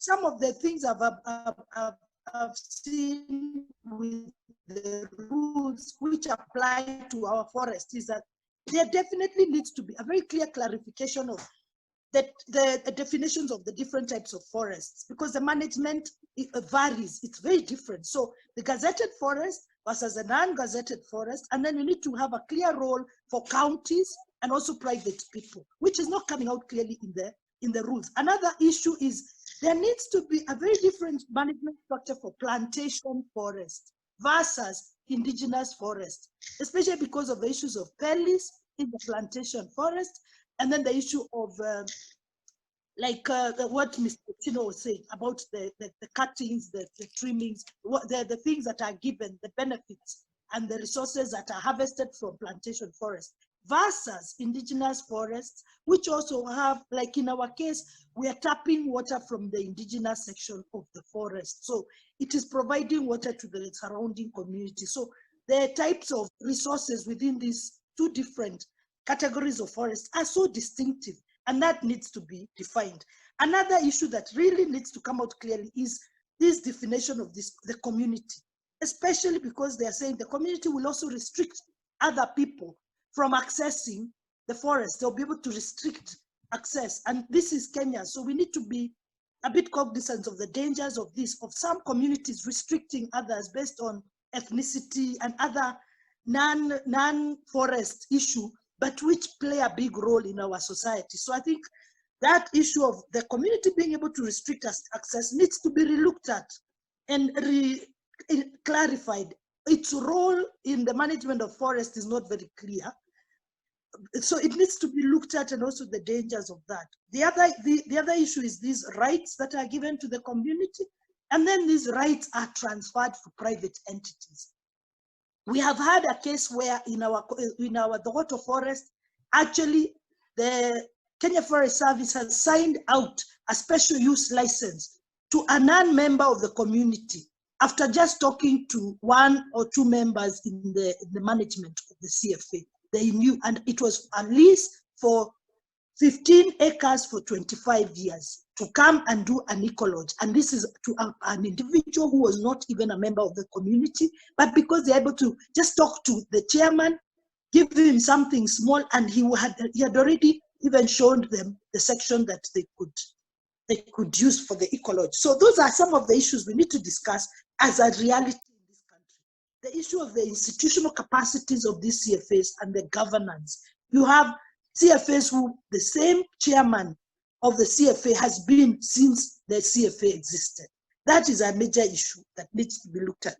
some of the things I've seen with the rules which apply to our forest is that there definitely needs to be a very clear clarification of the definitions of the different types of forests, because the management varies. It's very different. So the gazetted forest versus a non-gazetted forest, and then you need to have a clear role for counties and also private people, which is not coming out clearly in the rules. Another issue is there needs to be a very different management structure for plantation forest versus indigenous forest, especially because of the issues of pellis in the plantation forest, and then the issue of what Mr. Chino was saying about the cuttings, the trimmings, the things that are given, the benefits and the resources that are harvested from plantation forest versus indigenous forests, which also have, like in our case, we are tapping water from the indigenous section of the forest. So it is providing water to the surrounding community. So the types of resources within these two different categories of forests are so distinctive, and that needs to be defined. Another issue that really needs to come out clearly is this definition of the community, especially because they are saying the community will also restrict other people from accessing the forest. They'll be able to restrict access, and this is Kenya, so we need to be a bit cognizant of the dangers of this, of some communities restricting others based on ethnicity and other non-forest issue, but which play a big role in our society. So I think that issue of the community being able to restrict access needs to be relooked at and clarified. Its role in the management of forest is not very clear. So it needs to be looked at, and also the dangers of that. The other issue is these rights that are given to the community, and then these rights are transferred to private entities. We have had a case where in our Dogoto forest, actually the Kenya Forest Service has signed out a special use license to a non-member of the community after just talking to one or two members in the management of the CFA. they knew, and it was a lease for 15 acres for 25 years to come and do an eco-lodge. And this is to an individual who was not even a member of the community, but because they're able to just talk to the chairman, give him something small, and he had already even shown them the section that they could use for the eco-lodge. So those are some of the issues we need to discuss as a reality in this country. The issue of the institutional capacities of these CFAs and the governance. You have CFAs who the same chairman of the CFA has been since the CFA existed. That is a major issue that needs to be looked at.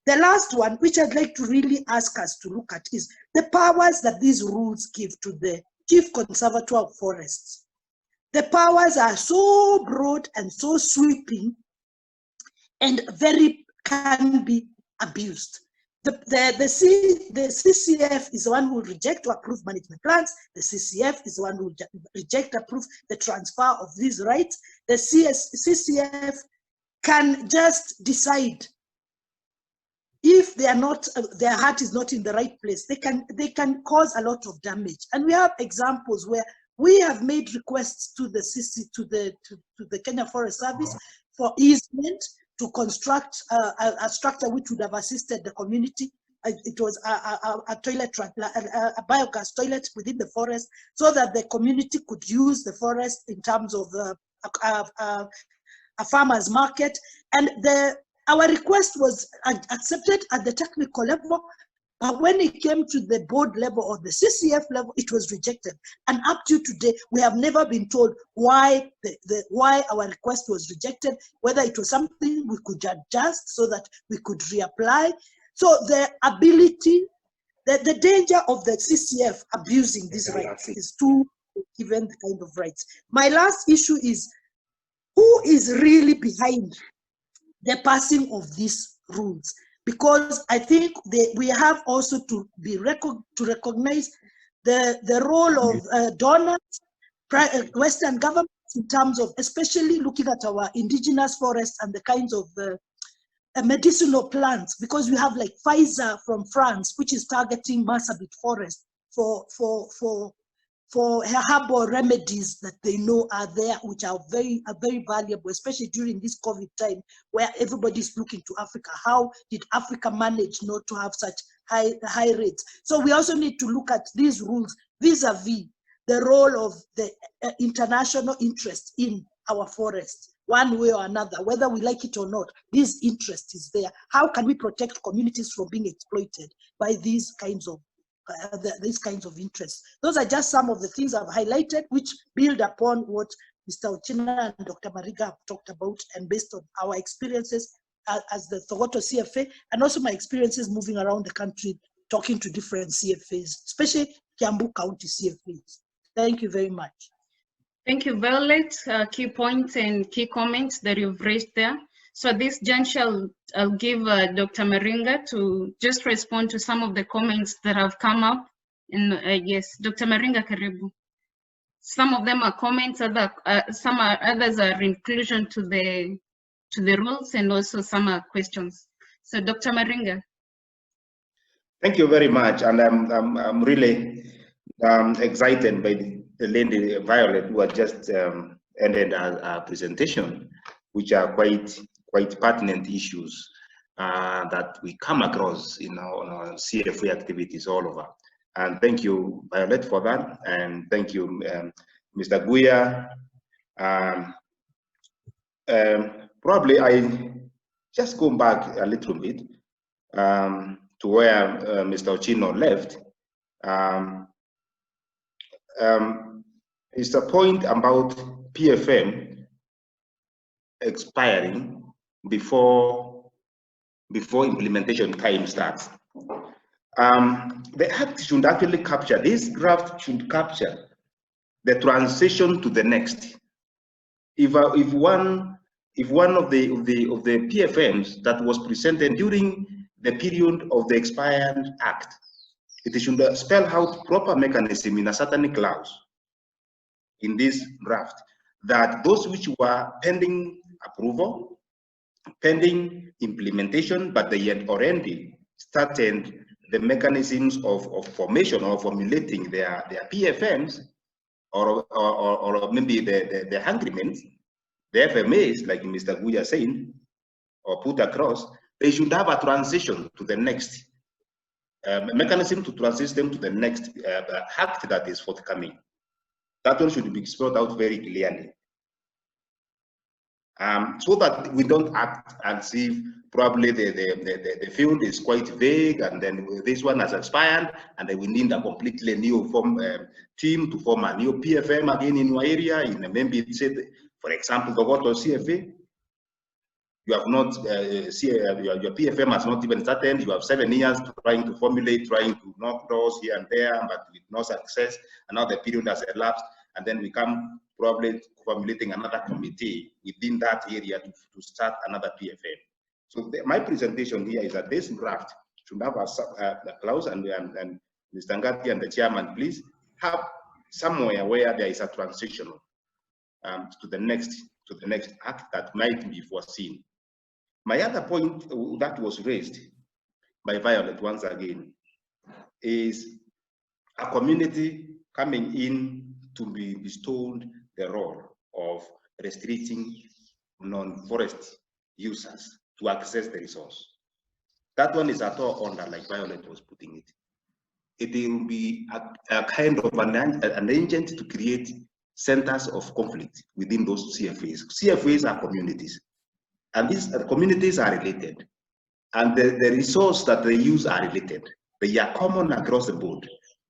The last one, which I'd like to really ask us to look at, is the powers that these rules give to the Chief Conservator of Forests. The powers are so broad and so sweeping and can be abused. The CCF is the one who will reject or approve management plans. The CCF is the one who will reject or approve the transfer of these rights. The CCF can just decide if they are not, their heart is not in the right place. They can cause a lot of damage. And we have examples where we have made requests to the Kenya Forest Service for easement to construct a structure which would have assisted the community. It was a toilet, a biogas toilet within the forest, so that the community could use the forest in terms of a farmer's market. And our request was accepted at the technical level, but when it came to the board level or the CCF level, it was rejected. And up to today, we have never been told why why our request was rejected, whether it was something we could adjust so that we could reapply. So the ability, the danger of the CCF abusing these rights is too given the kind of rights. My last issue is, who is really behind the passing of these rules? Because I think we have also to recognize the role of donors, Western governments, in terms of especially looking at our indigenous forests and the kinds of medicinal plants, because we have like Pfizer from France, which is targeting Marsabit forest for herbal remedies that they know are there, which are very valuable, especially during this COVID time where everybody's looking to Africa. How did Africa manage not to have such high rates? So we also need to look at these rules vis-a-vis the role of the international interest in our forests, one way or another, whether we like it or not. This interest is there. How can we protect communities from being exploited by these kinds of interests? Those are just some of the things I've highlighted, which build upon what Mr. Ochina and Dr. Mariga have talked about, and based on our experiences as the Thogoto CFA, and also my experiences moving around the country, talking to different CFAs, especially Kiambu County CFAs. Thank you very much. Thank you, Violet. Key points and key comments that you've raised there. So at this juncture, I'll give Dr. Maringa to just respond to some of the comments that have come up. And yes, Dr. Maringa, karibu. Some of them are comments, others are inclusion to the rules, and also some are questions. So Dr. Maringa. Thank you very much, and I'm really excited by the lady Violet who had just ended our presentation, which are quite pertinent issues that we come across in our CFA activities all over. And thank you, Violet, for that, and thank you, Mr. Guya. Probably I just go back a little bit to where Mr. Ochino left. It's a point about PFM expiring before implementation time starts. The act should actually capture, this draft should capture the transition to the next. If one of the PFMs that was presented during the period of the expired act, it should spell out proper mechanism in a certain clause in this draft, that those which were pending approval, pending implementation, but they had already started the mechanisms of formation or formulating their PFMs or maybe the agreements, the FMAs, like Mr. Guya saying, or put across, they should have a transition to the next mechanism to transition them to the next act that is forthcoming. That one should be spelled out very clearly. So that we don't act as if probably the field is quite vague, and then this one has expired, and then we need a completely new team to form a new PFM again in your area. In maybe it's, for example, the water CFA. You have not your PFM has not even started. You have 7 years trying to formulate, trying to knock doors here and there, but with no success. Another period has elapsed, and then we come probably formulating another committee within that area to start another PFM. So my presentation here is that this draft should have a clause, and Mr. Ngati and the chairman, please have somewhere where there is a transition to the next act that might be foreseen. My other point that was raised by Violet once again is a community coming in to be bestowed the role of restricting non-forest users to access the resource. That one is at all under, like Violet was putting it. It will be a kind of an agent to create centers of conflict within those CFAs. CFAs are communities, and these communities are related, and the resource that they use are related. They are common across the board.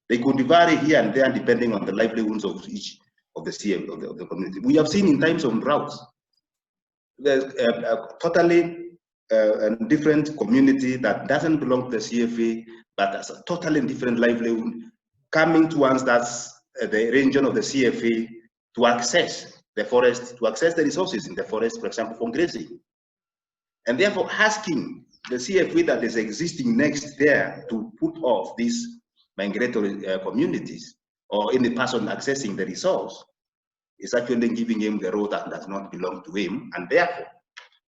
They could vary here and there depending on the livelihoods of each of the CFA of the community. We have seen in times of droughts, there's a totally different community that doesn't belong to the CFA, but has a totally different livelihood, coming towards the region of the CFA to access the forest, to access the resources in the forest, for example, for grazing. And therefore asking the CFA that is existing next there to put off these migratory communities or any person accessing the resource is actually giving him the role that does not belong to him, and therefore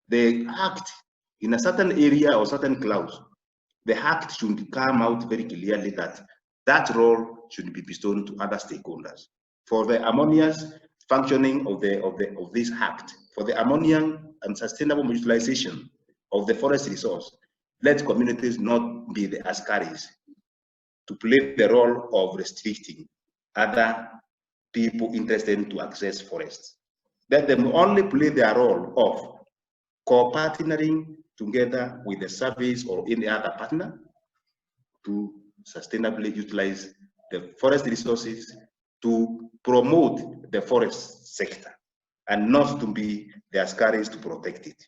the act in a certain area or certain clause, the act should come out very clearly that that role should be bestowed to other stakeholders for the harmonious functioning of this act, for the harmonious and sustainable utilization of the forest resource. Let communities not be the askaris to play the role of restricting other people interested to access forests. Let them only play their role of co-partnering together with the service or any other partner to sustainably utilize the forest resources to promote the forest sector and not to be the askaris to protect it.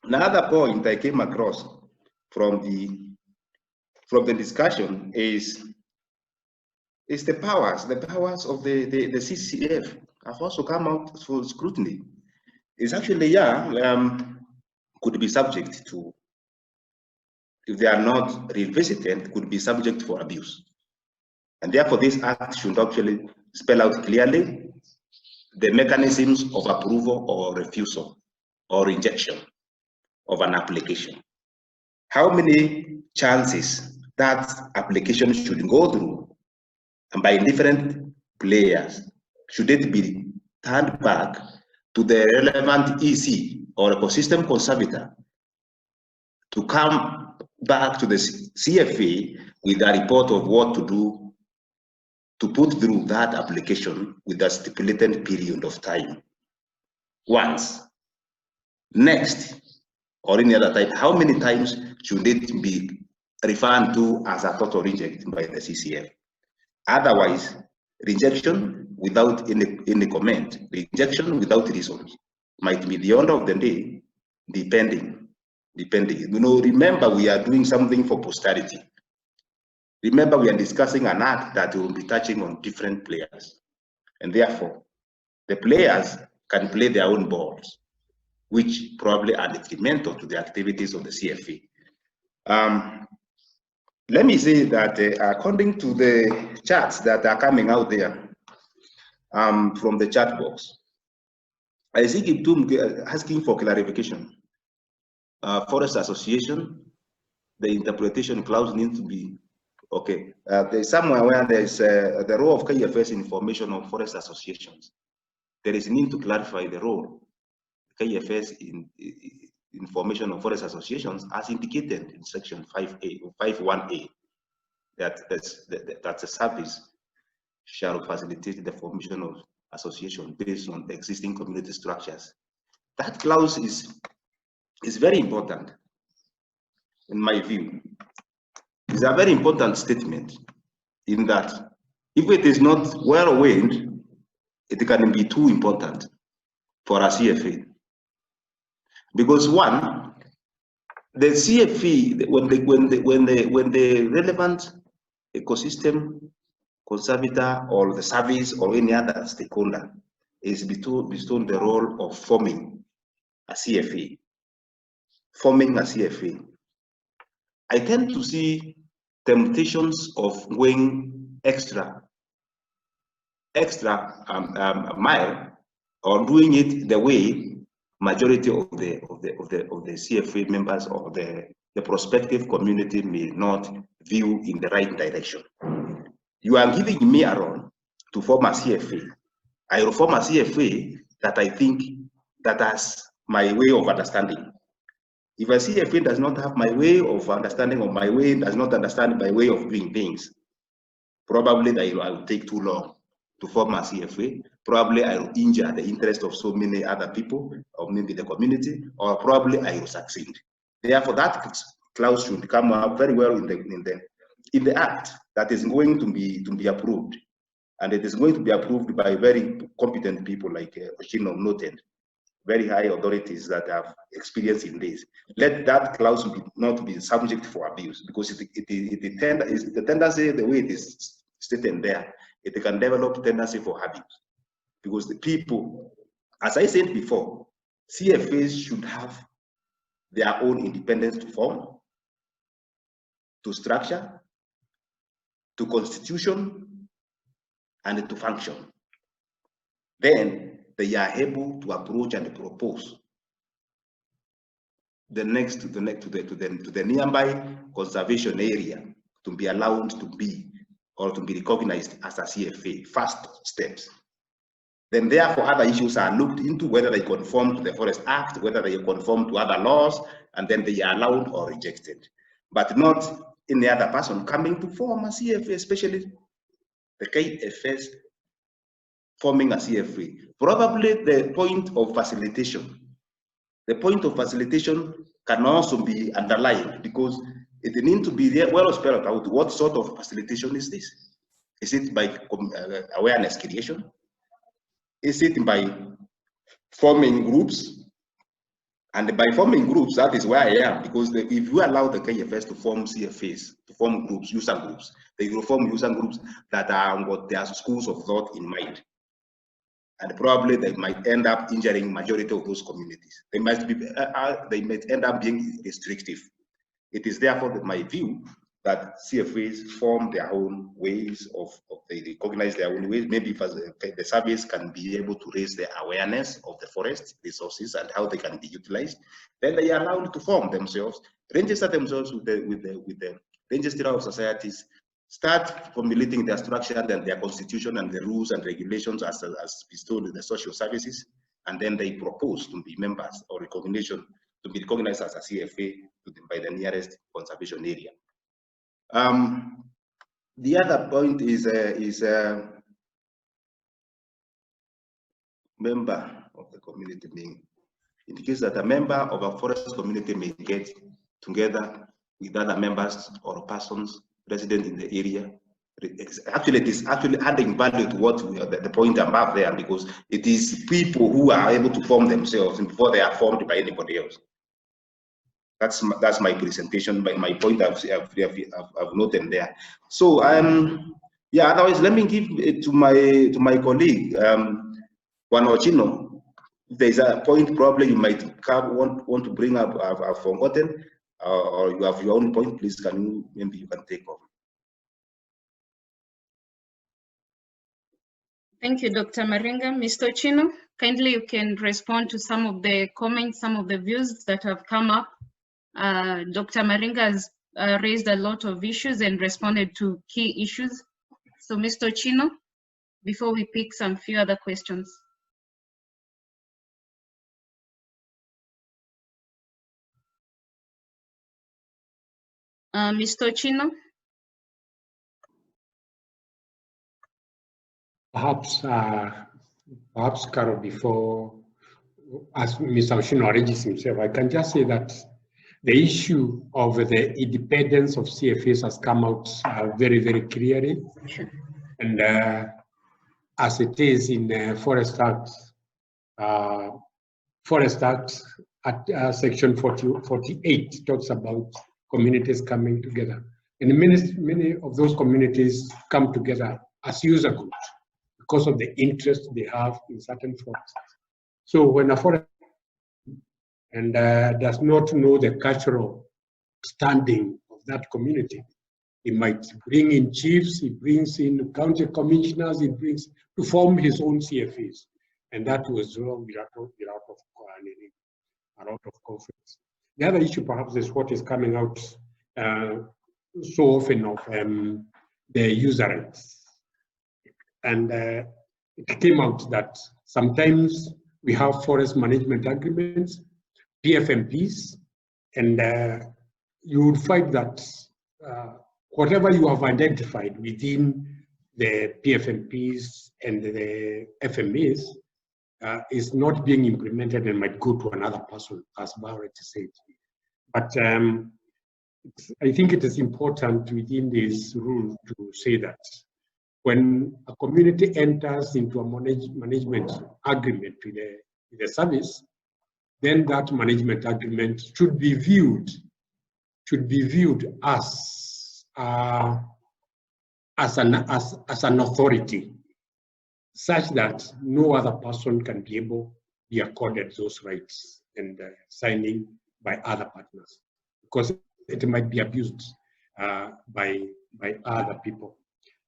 Another point I came across from the discussion is the powers of the CCF have also come out for scrutiny. It's actually, could be subject to, if they are not revisited, could be subject for abuse. And therefore this act should actually spell out clearly the mechanisms of approval or refusal or rejection of an application. How many chances that application should go through, and by different players, should it be turned back to the relevant EC or ecosystem conservator to come back to the CFA with a report of what to do to put through that application with a stipulated period of time. Once. Next, or any other type, how many times should it be referred to as a total reject by the CCF? Otherwise, rejection without any comment, rejection without reasons might be the order of the day, depending. Remember, we are doing something for posterity. Remember, we are discussing an act that will be touching on different players. And therefore, the players can play their own balls, which probably are detrimental to the activities of the CFA. Let me say that according to the charts that are coming out there from the chat box, I see Kiptum asking for clarification. Forest Association, the interpretation clause needs to be okay. There's somewhere where there's the role of KFS in formation of forest associations. There is a need to clarify the role KFS in formation of forest associations as indicated in section 5A or 51A, that's a service shall facilitate the formation of association based on the existing community structures. That clause is very important in my view. It's a very important statement in that if it is not well weighed, it can be too important for a CFA. Because one, the CFA, when the relevant ecosystem conservator or the service or any other stakeholder is bestowed the role of forming a CFA, I tend to see temptations of going extra mile or doing it the way majority of the CFA members or the prospective community may not view in the right direction. You are giving me a role to form a CFA. I will form a CFA that I think that has my way of understanding. If a CFA does not have my way of understanding or my way does not understand my way of doing things, probably I will take too long to form a CFA. Probably I will injure the interest of so many other people, or maybe the community, or probably I will succeed. Therefore, that clause should come up very well in the act that is going to be approved, and it is going to be approved by very competent people like Oshino noted, very high authorities that have experience in this. Let that clause not be subject for abuse, because the tendency, the way it is stated there, it can develop tendency for abuse. Because the people, as I said before, CFAs should have their own independence to form, to structure, to constitution, and to function. Then they are able to approach and propose to the nearby conservation area to be allowed to be or to be recognized as a CFA. First steps. Then therefore other issues are looked into, whether they conform to the Forest Act, whether they conform to other laws, and then they are allowed or rejected. But not any other person coming to form a CFA, especially the KFS forming a CFA. Probably the point of facilitation. The point of facilitation can also be underlined, because it needs to be well spelled out what sort of facilitation is this. Is it by awareness creation? Is it by forming groups? And by forming groups, that is where I am, because if you allow the KFS to form CFAs, to form groups, user groups, they will form user groups that are what their schools of thought in mind. And probably they might end up injuring majority of those communities. They might end up being restrictive. It is therefore my view that CFAs form their own ways they recognize their own ways. Maybe if the service can be able to raise their awareness of the forest resources and how they can be utilized, then they are allowed to form themselves, register themselves with the registrar of societies, start formulating their structure and their constitution and the rules and regulations as bestowed in the social services, and then they propose to be members or recognition to be recognized as a CFA by the nearest conservation area. The other point is member of the community being indicates that a member of a forest community may get together with other members or persons resident in the area. Actually, it is actually adding value to what the point above there, because it is people who are able to form themselves before they are formed by anybody else. That's my presentation, my point I've noted there. So yeah, otherwise let me give it to my colleague Juan Ochino. If there's a point probably you might want to bring up, I've forgotten, or you have your own point, please maybe you can take over. Thank you, Dr. Maringa. Mr. Ochino, kindly you can respond to some of the comments, some of the views that have come up. Dr. Maringa has raised a lot of issues and responded to key issues. So Mr. Chino, before we pick some few other questions. Mr. Chino? Perhaps, Carol, before, as Mr. Oshino arranges himself, I can just say that the issue of the independence of CFAs has come out very, very clearly. Sure. And as it is in the Forest Act at Section 48 talks about communities coming together. And many of those communities come together as user groups because of the interest they have in certain forests. So when a forest and does not know the cultural standing of that community, he might bring in chiefs, he brings in county commissioners, he brings to form his own CFAs. And that was wrong, a lot of conflicts. The other issue perhaps is what is coming out so often of the user rights. And it came out that sometimes we have forest management agreements, PFMPs, and you would find that whatever you have identified within the PFMPs and the FMAs is not being implemented and might go to another person, as Barrett said. But I think it is important within this rule to say that when a community enters into a management agreement with the service, then that management agreement should be viewed as an authority, such that no other person can be accorded those rights and signing by other partners, because it might be abused by other people.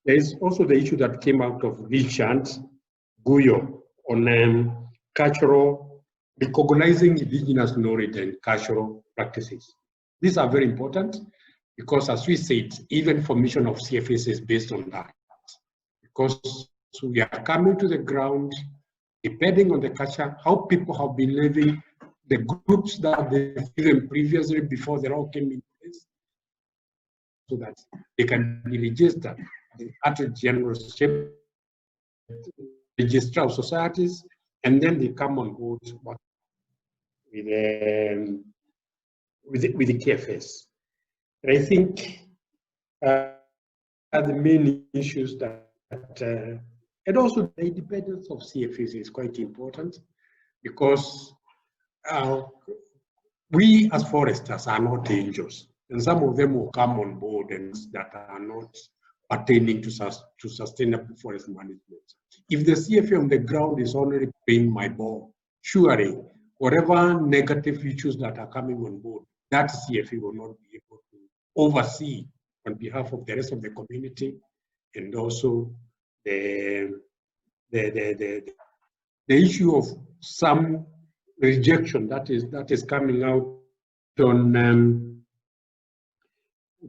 There is also the issue that came out of Vichant Guyo on cultural, recognizing indigenous knowledge and cultural practices. These are very important because, as we said, even formation of CFAs is based on that. Because we are coming to the ground, depending on the culture, how people have been living, the groups that they've given previously before the law came in place, so that they can be registered at a general shape, register of societies, and then they come on board with the KFS. And I think are the main issues that and also the independence of CFAs is quite important, because we as foresters are not angels, and some of them will come on board and that are not pertaining to sustainable forest management. If the CFA on the ground is already paying my ball, surely whatever negative issues that are coming on board, that CFA will not be able to oversee on behalf of the rest of the community, and also the issue of some rejection that is coming out on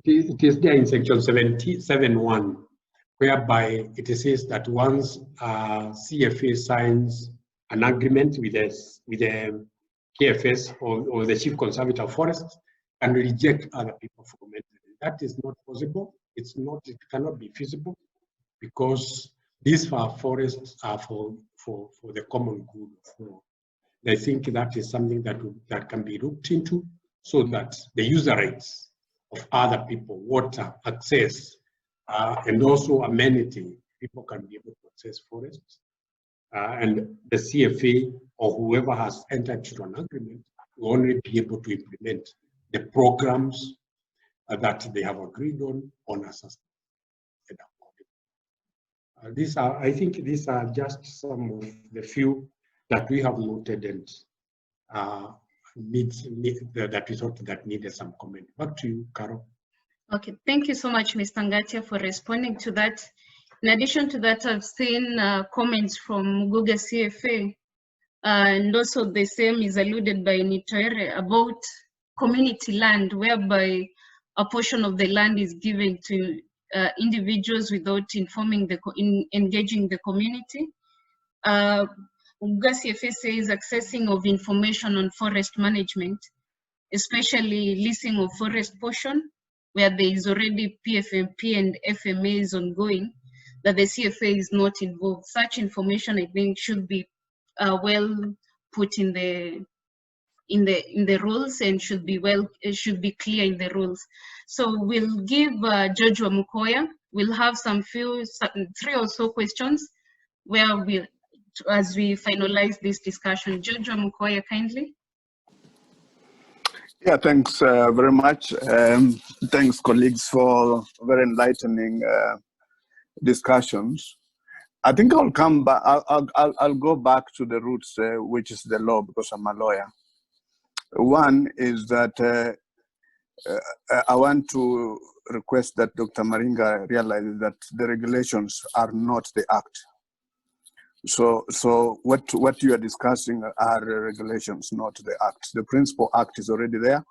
it is there in section 77.1, whereby it says that once CFA signs an agreement with the KFS or the chief conservator of forests, and reject other people from it. That is not possible. It cannot be feasible, because these forests are for the common good. I think that is something that can be looked into, so that the user rights of other people, water, access, and also amenity, people can be able to access forests. And the CFA or whoever has entered into an agreement will only be able to implement the programs that they have agreed on a sustainable. I think these are just some of the few that we have noted and that we thought that needed some comment. Back to you, Carol. Okay, thank you so much, Mr. Ngatia, for responding to that. In addition to that, I've seen comments from Google CFA, and also the same is alluded by Nitoere about community land, whereby a portion of the land is given to individuals without informing engaging the community. CFA says accessing of information on forest management, especially leasing of forest portion, where there is already PFMP and FMAs ongoing, that the CFA is not involved. Such information, I think, should be well put in the rules and should be clear in the rules. So we'll give Joshua Mukoya. We'll have three or so questions where as we finalize this discussion. Joshua Mukoya, kindly. Yeah, thanks very much. Thanks, colleagues, for very enlightening discussions. I think I'll come back. I'll go back to the roots, which is the law, because I'm a lawyer. One is that I want to request that Dr. Maringa realizes that the regulations are not the act. So what you are discussing are the regulations, not the act. The principal act is already there,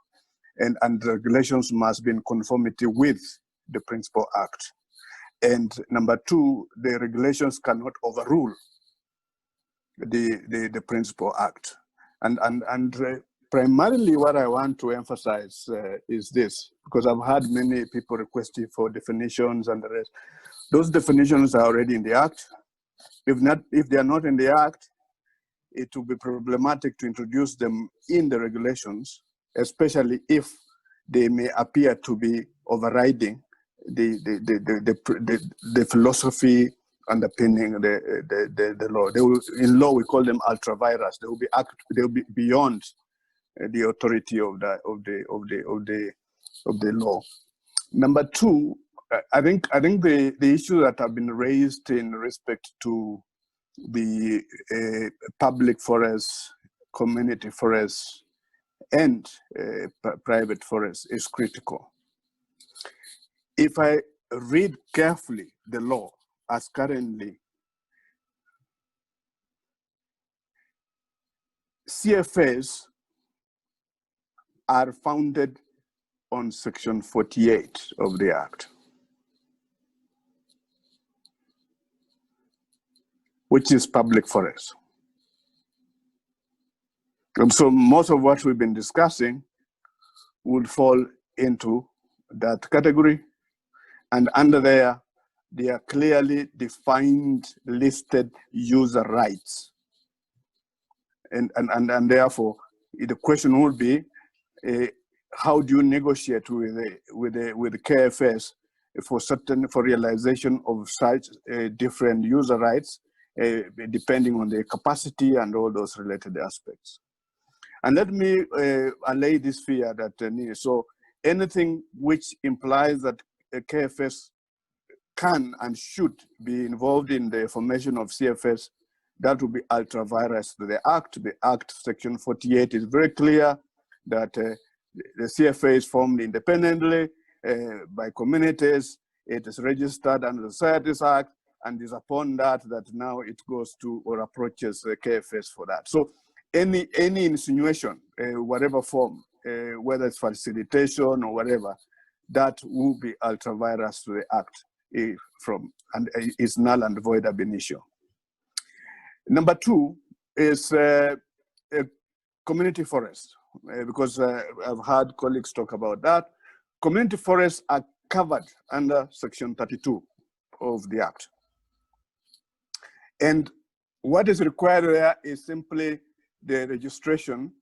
and the regulations must be in conformity with the principal act. And number two, the regulations cannot overrule the principal act. And primarily what I want to emphasize is this, because I've had many people requesting for definitions and the rest. Those definitions are already in the act. If they are not in the act, it will be problematic to introduce them in the regulations, especially if they may appear to be overriding the philosophy underpinning the law. In law, we call them ultra vires. They will be beyond the authority of the law. Number two, I think the issues that have been raised in respect to the public forests, community forests, and private forests is critical. If I read carefully the law as currently, CFAs are founded on Section 48 of the Act, which is public forest. And so most of what we've been discussing would fall into that category. And under there are clearly defined, listed user rights. And therefore, the question would be, how do you negotiate with the KFS for realization of such different user rights, depending on the capacity and all those related aspects. And let me allay this fear that so anything which implies that a KFS can and should be involved in the formation of CFS, that will be ultra vires to the Act. The Act Section 48 is very clear that the CFA is formed independently by communities. It is registered under the Societies Act, and is upon that now it goes to or approaches the KFS for that. So any insinuation, whatever form, whether it's facilitation or whatever, that will be ultra vires to the Act and is null and void ab initio. Number two is community forest, because I've had colleagues talk about that. Community forests are covered under Section 32 of the Act. And what is required there is simply the registration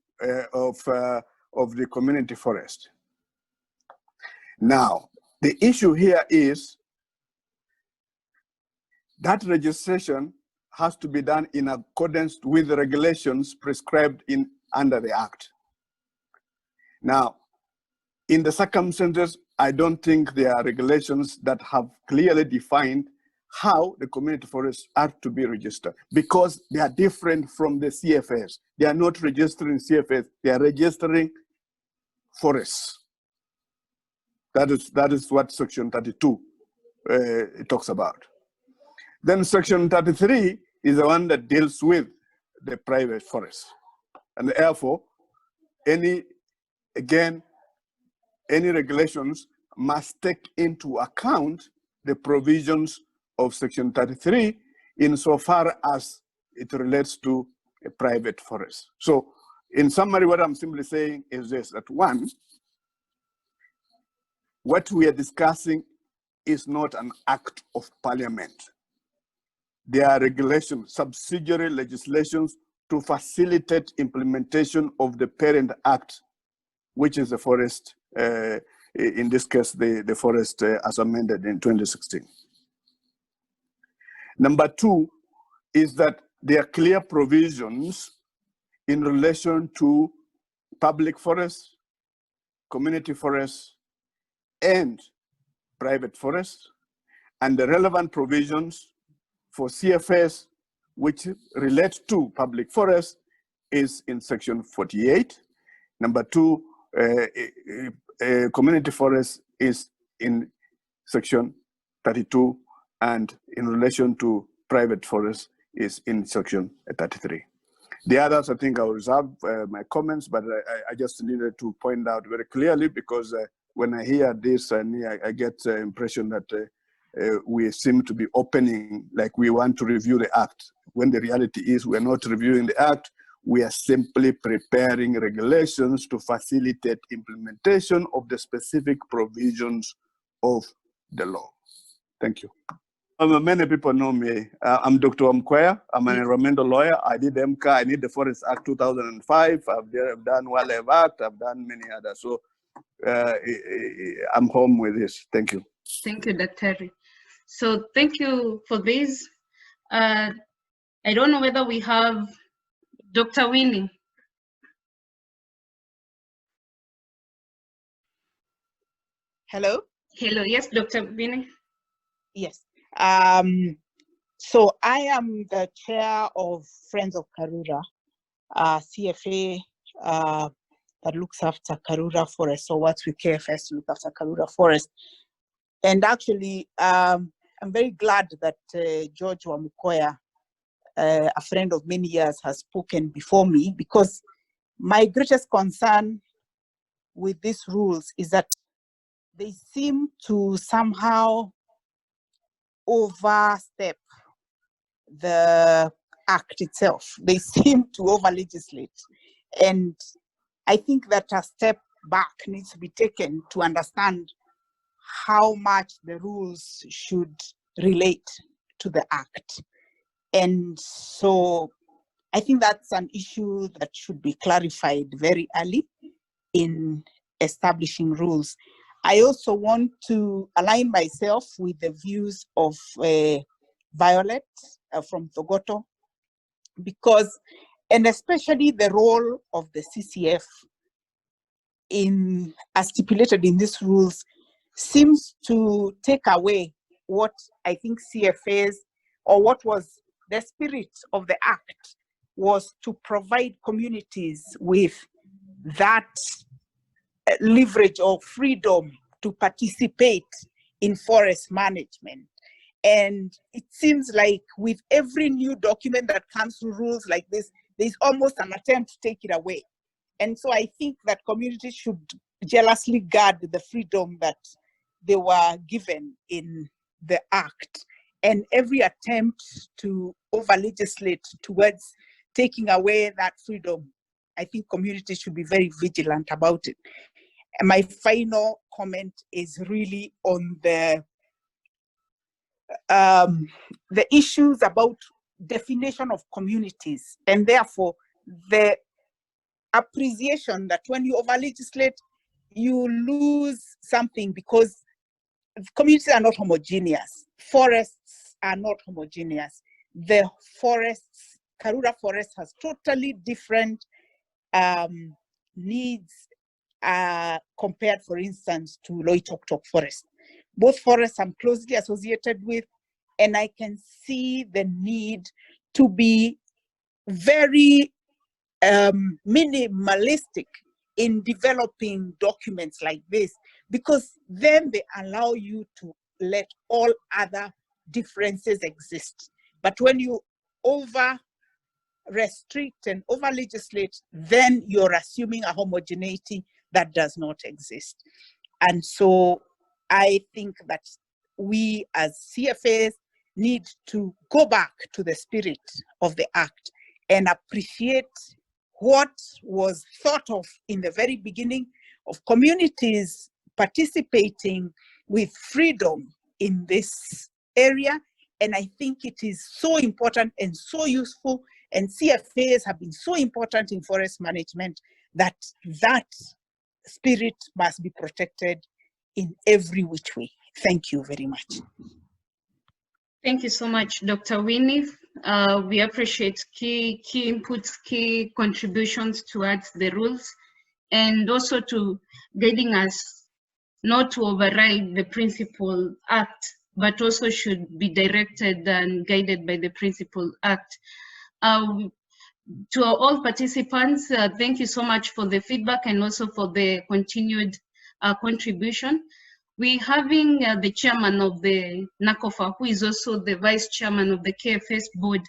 of the community forest. Now, the issue here is that registration has to be done in accordance with the regulations prescribed under the Act. Now, in the circumstances, I don't think there are regulations that have clearly defined how the community forests are to be registered, because they are different from the CFAs. They are not registering CFAs, they are registering forests. That is what Section 32 talks about. Then Section 33 is the one that deals with the private forests. And therefore, any regulations must take into account the provisions of Section 33 insofar as it relates to a private forest. So in summary, what I'm simply saying is this, that one, what we are discussing is not an act of parliament. There are regulations, subsidiary legislations to facilitate implementation of the parent act, which is the forest, in this case, the forest as amended in 2016. Number two is that there are clear provisions in relation to public forests, community forests, and private forests, and the relevant provisions for CFS which relate to public forests is in section 48. Number two, community forest is in section 32, and in relation to private forests is in section 33. The others, I think I'll reserve my comments, but I just needed to point out very clearly, because when I hear this, I get the impression that we seem to be opening, like we want to review the act, when the reality is we're not reviewing the act, we are simply preparing regulations to facilitate implementation of the specific provisions of the law. Thank you. Many people know me. I'm Dr. Mkwea. I'm an environmental lawyer. I did MCA. I did the Forest Act 2005. I've done Wildlife Act. I've done many others. So I'm home with this. Thank you. Thank you, Dr. So thank you for this. I don't know whether we have Dr. Winnie. Hello? Hello, yes, Dr. Winnie. Yes. So I am the chair of Friends of Karura, CFA that looks after Karura Forest, so what's with KFS to look after Karura Forest. And actually, I'm very glad that George Wamukoya, a friend of many years, has spoken before me, because my greatest concern with these rules is that they seem to somehow overstep the act itself. They seem to over-legislate. And I think that a step back needs to be taken to understand how much the rules should relate to the act. And so I think that's an issue that should be clarified very early in establishing rules. I also want to align myself with the views of Violet from Thogoto, because, and especially the role of the CCF in, as stipulated in these rules, seems to take away what I think CFAs, or what was the spirit of the act, was to provide communities with that leverage or freedom to participate in forest management. And it seems like with every new document that comes through rules like this, there's almost an attempt to take it away. And so I think that communities should jealously guard the freedom that they were given in the act. And every attempt to over-legislate towards taking away that freedom, I think communities should be very vigilant about it. And my final comment is really on the issues about definition of communities, and therefore the appreciation that when you over-legislate, you lose something, because communities are not homogeneous. Forests are not homogeneous. The forests, Karura Forest has totally different needs compared, for instance, to Loitoktok Forest. Both forests I'm closely associated with, and I can see the need to be very minimalistic in developing documents like this, because then they allow you to let all other differences exist. But when you over restrict and over legislate, then you're assuming a homogeneity that does not exist. And so I think that we as CFAs need to go back to the spirit of the Act and appreciate what was thought of in the very beginning of communities participating with freedom in this area. And I think it is so important and so useful, and CFAs have been so important in forest management that that spirit must be protected in every which way. Thank you very much. Thank you so much, Dr. Winnie. We appreciate key inputs, key contributions towards the rules, and also to guiding us not to override the Principal Act, but also should be directed and guided by the Principal Act. To all participants, thank you so much for the feedback and also for the continued contribution. We're having the chairman of the Nacofa, who is also the vice chairman of the KFS board,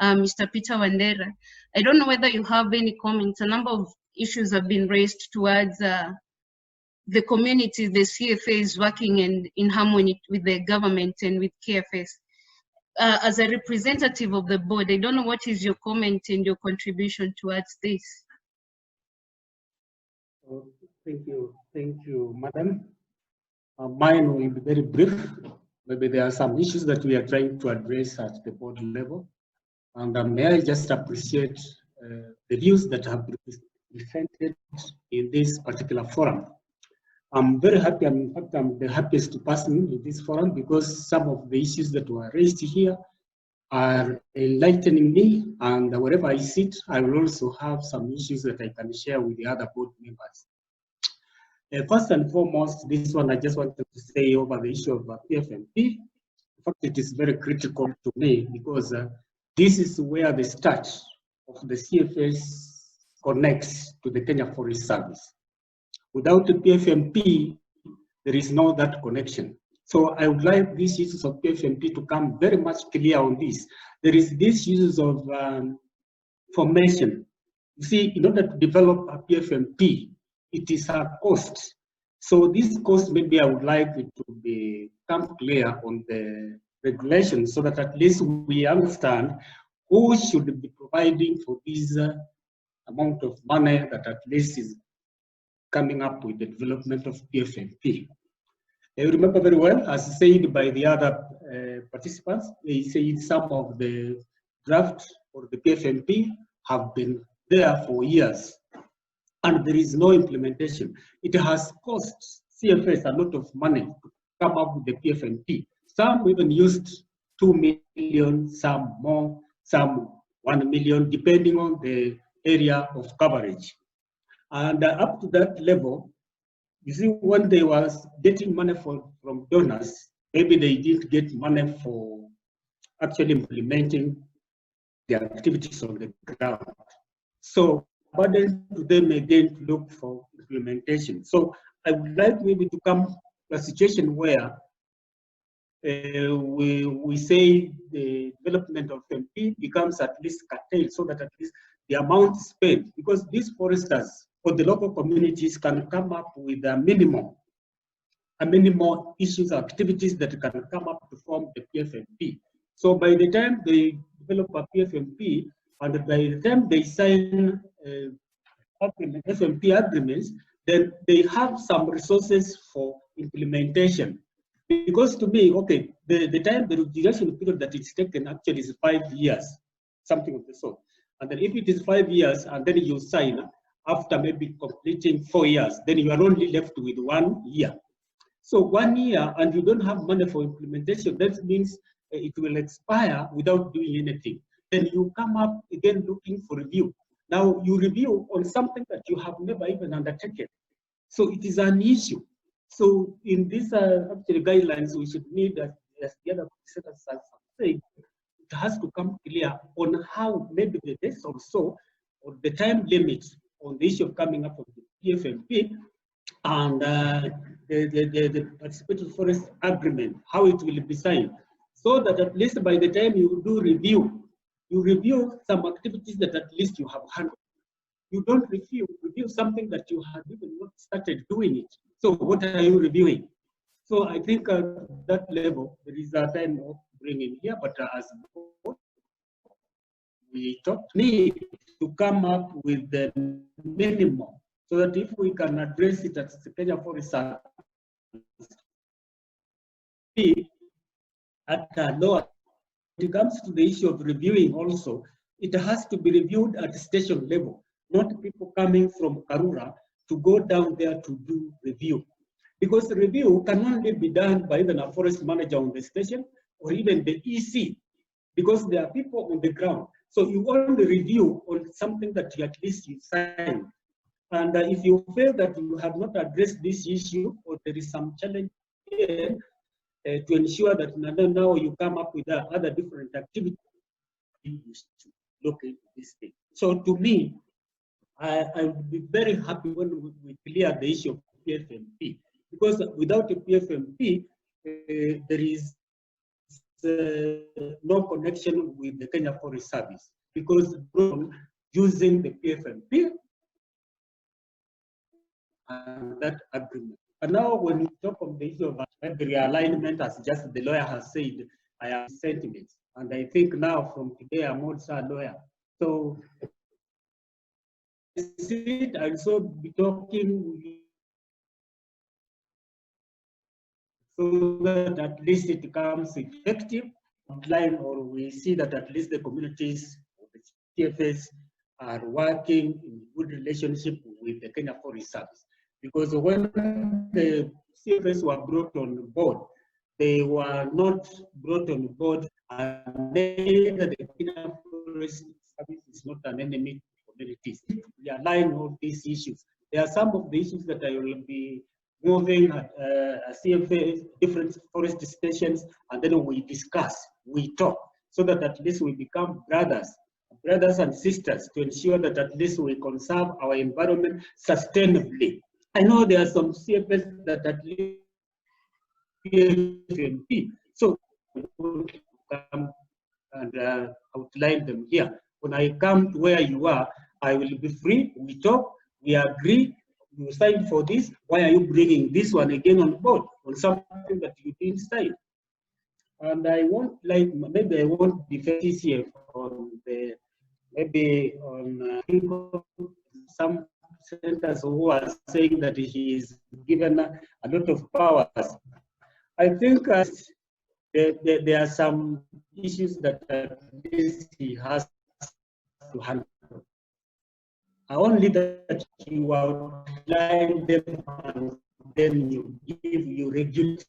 Mr. Peter Wandera. I don't know whether you have any comments. A number of issues have been raised towards the community, the CFA is working in harmony with the government and with KFS. As a representative of the board, I don't know what is your comment and your contribution towards this. Thank you, Madam. Mine will be very brief. Maybe there are some issues that we are trying to address at the board level. And may I just appreciate the views that have been presented in this particular forum. I'm very happy, in fact, I'm the happiest person in this forum because some of the issues that were raised here are enlightening me, and wherever I sit, I will also have some issues that I can share with the other board members. First and foremost, this one I just wanted to say over the issue of PFMP. In fact, it is very critical to me because this is where the start of the CFS connects to the Kenya Forest Service. Without the PFMP, there is no that connection. So I would like these issues of PFMP to come very much clear on this. There is these issues of formation. You see, in order to develop a PFMP, it is a cost. So this cost, maybe I would like it to become clear on the regulations so that at least we understand who should be providing for this amount of money that at least is coming up with the development of PFMP. I remember very well, as said by the other participants, they said some of the drafts for the PFMP have been there for years, and there is no implementation. It has cost CFS a lot of money to come up with the PFMP. Some even used 2 million, some more, some 1 million, depending on the area of coverage. And up to that level, you see, when they was getting money from donors, maybe they didn't get money for actually implementing the activities on the ground. So, burden to them again to look for implementation. So, I would like maybe to come to a situation where we say the development of MP becomes at least curtailed so that at least the amount spent, because these foresters or the local communities can come up with a minimum issues, activities that can come up to form the PFMP. So by the time they develop a PFMP, and by the time they sign FMP agreements, then they have some resources for implementation. Because to me, okay, the duration period that it's taken actually is 5 years, something of the sort. And then if it is 5 years and then you sign after maybe completing 4 years, then you are only left with 1 year. So 1 year and you don't have money for implementation, that means it will expire without doing anything. Then you come up again looking for review. Now you review on something that you have never even undertaken. So it is an issue. So in these actually guidelines, we should need, as the other presenters have said, it has to come clear on how maybe the dates or so, or the time limit on the issue of coming up with the PFMP and the participatory forest agreement, how it will be signed, so that at least by the time you do review, you review some activities that at least you have handled. You don't review something that you have even not started doing it. So what are you reviewing? So I think at that level, there is a time of bringing here, but as we need to come up with the minimum so that if we can address it at the Kenya Forest Service at a lower. When it comes to the issue of reviewing also, it has to be reviewed at station level, not people coming from Karura to go down there to do review. Because the review can only be done by even a forest manager on the station or even the EC, because there are people on the ground. So you only review on something that you at least you sign. And if you feel that you have not addressed this issue or there is some challenge here, to ensure that now you come up with other different activities to look into this thing. So to me, I would be very happy when we clear the issue of PFMP, because without a PFMP, there is no connection with the Kenya Forest Service, because using the PFMP and that agreement. And now when you talk of the issue of the realignment, as just the lawyer has said, I have sentiments. And I think now from today, I'm also a lawyer. So I'll also be talking so that at least it becomes effective outline, or we see that at least the communities, the CFS, are working in good relationship with the Kenya Forest Service. Because when the CFS were brought on board, they were not brought on board, and the Kenya Forest Service is not an enemy to communities. We align all these issues. There are some of the issues that I will be moving at CFA, different forest stations, and then we discuss, we talk, so that at least we become brothers and sisters, to ensure that at least we conserve our environment sustainably. I know there are some CFS that at least PFMP, so come and outline them here. When I come to where you are, I will be free, we talk, we agree, you signed for this, why are you bringing this one again on board on something that you didn't sign? And I won't, like, maybe I won't defend this here on the, maybe on some senators who are saying that he is given a lot of powers. I think there are some issues that at least he has to handle. Only that you outline them and then you regulate.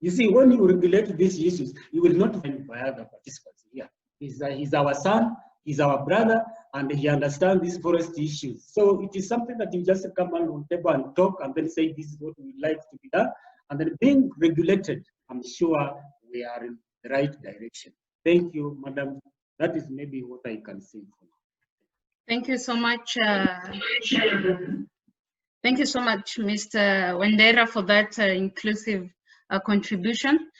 You see, when you regulate these issues, you will not find by other participants here. He's our son, he's our brother, and he understands these forest issues. So it is something that you just come on the table and talk and then say this is what we like to be done. And then being regulated, I'm sure we are in the right direction. Thank you, Madam. That is maybe what I can say for now. Thank you so much. Thank you so much, Mr. Wandera, for that inclusive contribution.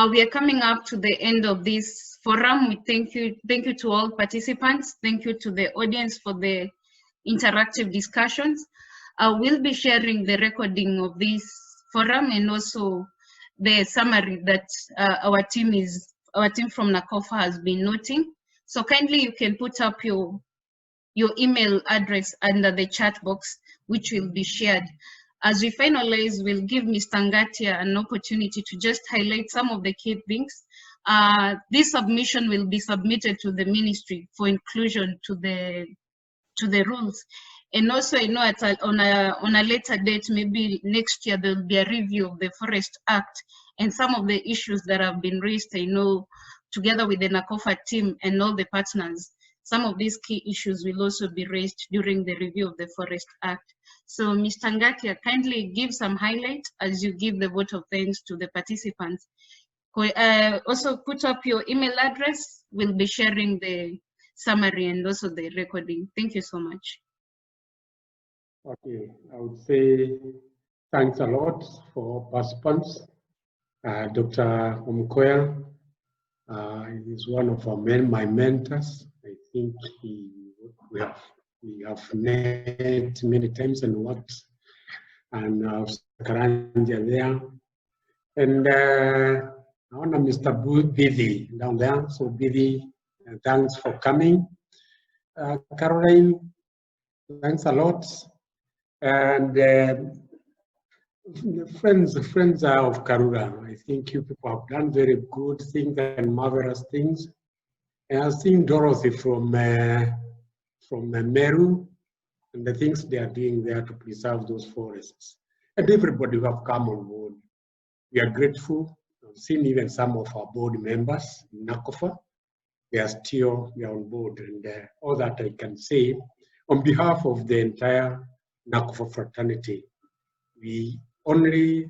We are coming up to the end of this forum. We thank you to all participants. Thank you to the audience for the interactive discussions. We'll be sharing the recording of this forum and also the summary that our team from Nacofa has been noting. So kindly you can put up your email address under the chat box, which will be shared. As we finalize, we'll give Mr. Ngatia an opportunity to just highlight some of the key things. This submission will be submitted to the ministry for inclusion to the rules. And also, you know, on a later date, maybe next year, there'll be a review of the Forest Act and some of the issues that have been raised, I know, together with the Nacofa team and all the partners. Some of these key issues will also be raised during the review of the Forest Act. So, Mr. Ngatia, kindly give some highlights as you give the vote of thanks to the participants. Also put up your email address. We'll be sharing the summary and also the recording. Thank you so much. Okay, I would say thanks a lot for participants. Dr. Omkoya is one of my mentors. I think we have met many times and worked, and I've Karanja there. And I want Mr. Bidhi down there. So Bidhi, thanks for coming. Caroline, thanks a lot. And friends of Karura, I think you people have done very good things and marvelous things. And I've seen Dorothy from Meru and the things they are doing there to preserve those forests. And everybody who have come on board. We are grateful. I've seen even some of our board members in Nacofa. They are on board. And all that I can say, on behalf of the entire Nacofa fraternity, we only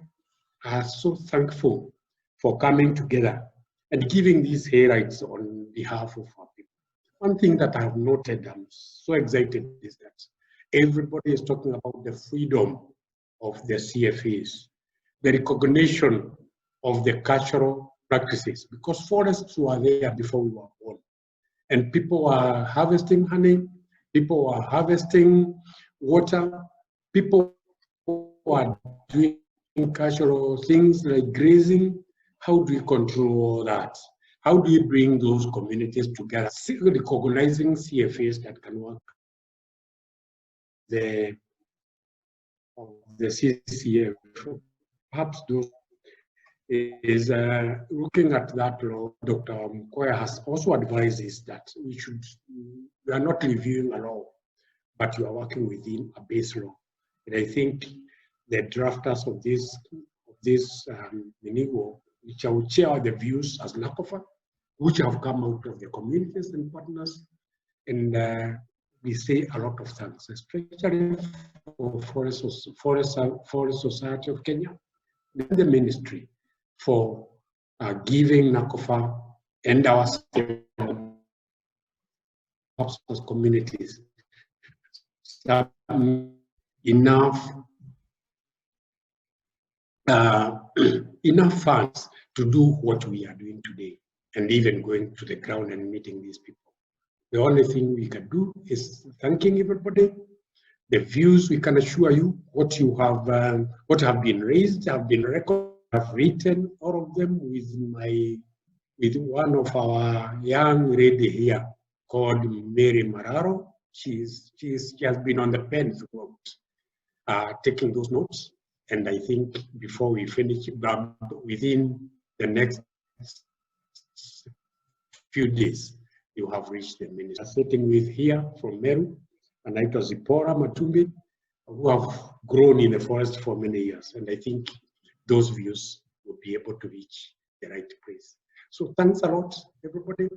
are so thankful for coming together and giving these hayrights on behalf of our people. One thing that I have noted, I'm so excited, is that everybody is talking about the freedom of the CFAs, the recognition of the cultural practices, because forests were there before we were born. And people are harvesting honey, people are harvesting water, people are doing cultural things like grazing. How do we control all that? How do we bring those communities together, recognizing CFAs that can work the CCF? Perhaps those is looking at that law. Dr. Mkoya has also advised us that we are not reviewing a law, but you are working within a base law. And I think the drafters of this Minigo, which I will share the views as Nacofa, which have come out of the communities and partners, and we say a lot of thanks, especially for Forest Society of Kenya, and the ministry for giving Nacofa and our communities enough funds to do what we are doing today, and even going to the ground and meeting these people. The only thing we can do is thanking everybody. The views, we can assure you what have been raised, have been recorded. I've written all of them with one of our young lady here called Mary Mararo. She has been on the pen throughout, taking those notes. And I think before we finish, within the next few days, you have reached the minister. Sitting with here from Meru, and it was Zipporah Matumbi, who have grown in the forest for many years. And I think those views will be able to reach the right place. So thanks a lot, everybody.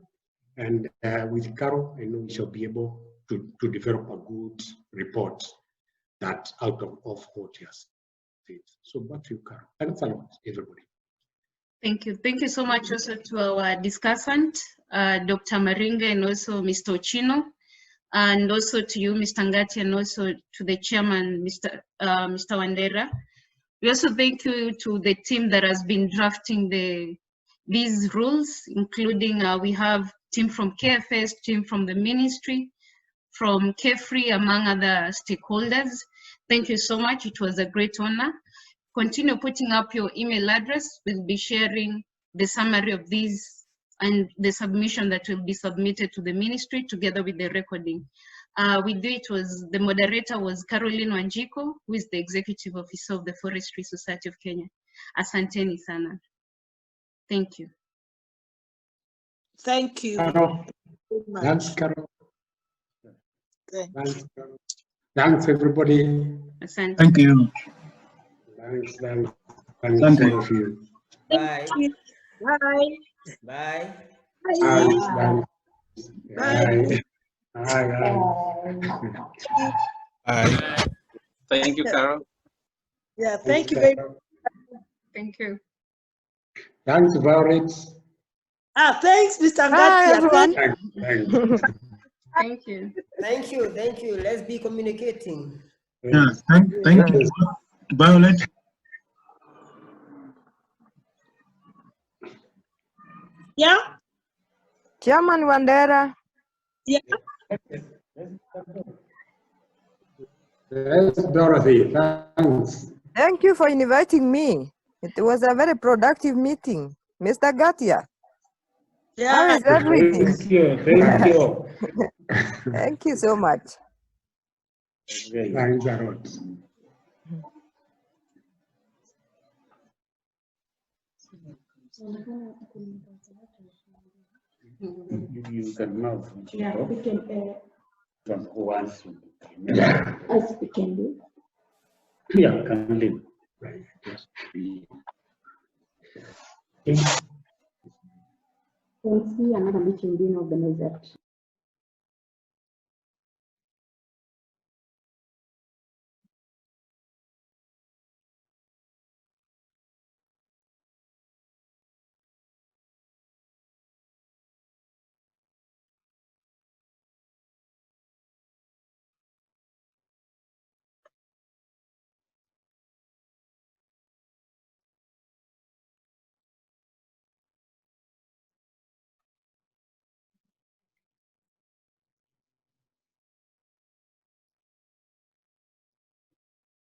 And with Carol, I know we shall be able to develop a good report that out of what you have said. So back to you, Carol. Thanks a lot, everybody. Thank you. Thank you so much also to our discussant, Dr. Maringa, and also Mr. Ochino, and also to you, Mr. Ngati, and also to the chairman, Mr. Wandera. We also thank you to the team that has been drafting these rules, including we have team from KFS, team from the ministry, from Carefree, among other stakeholders. Thank you so much. It was a great honor. Continue putting up your email address. We'll be sharing the summary of these and the submission that will be submitted to the ministry together with the recording. The moderator was Caroline Wanjiko, who is the Executive Officer of the Forestry Society of Kenya. Asanteni sana. Thank you. Thank you. Carol. Thanks, Carol. Thanks, Carol. Thanks, everybody. Asante. Thank you. Thanks Thank all you. of you. Bye. Bye. Bye. Thanks. Bye. Bye. Thank you, Carol. Yeah, thank you very much. Thank you. Thanks, Violet. Thanks, Mr. Hi, Ngatia. everyone. Thanks. Thank you. Thank you. Thank you. Let's be communicating. Yeah, thank you, Violet. Yeah? Chairman Wandera. Yeah. Yes, Dorothy, thanks. Thank you for inviting me. It was a very productive meeting. Mr. Gatia, how Yeah. is everything? Thank you. Thank you. Thank you so much. Thanks a lot. You can now. Yeah, we can. Who wants to? As we can do. Yeah, can leave. Right. Okay. We'll see another meeting being organized.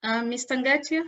Mr. Ngatia?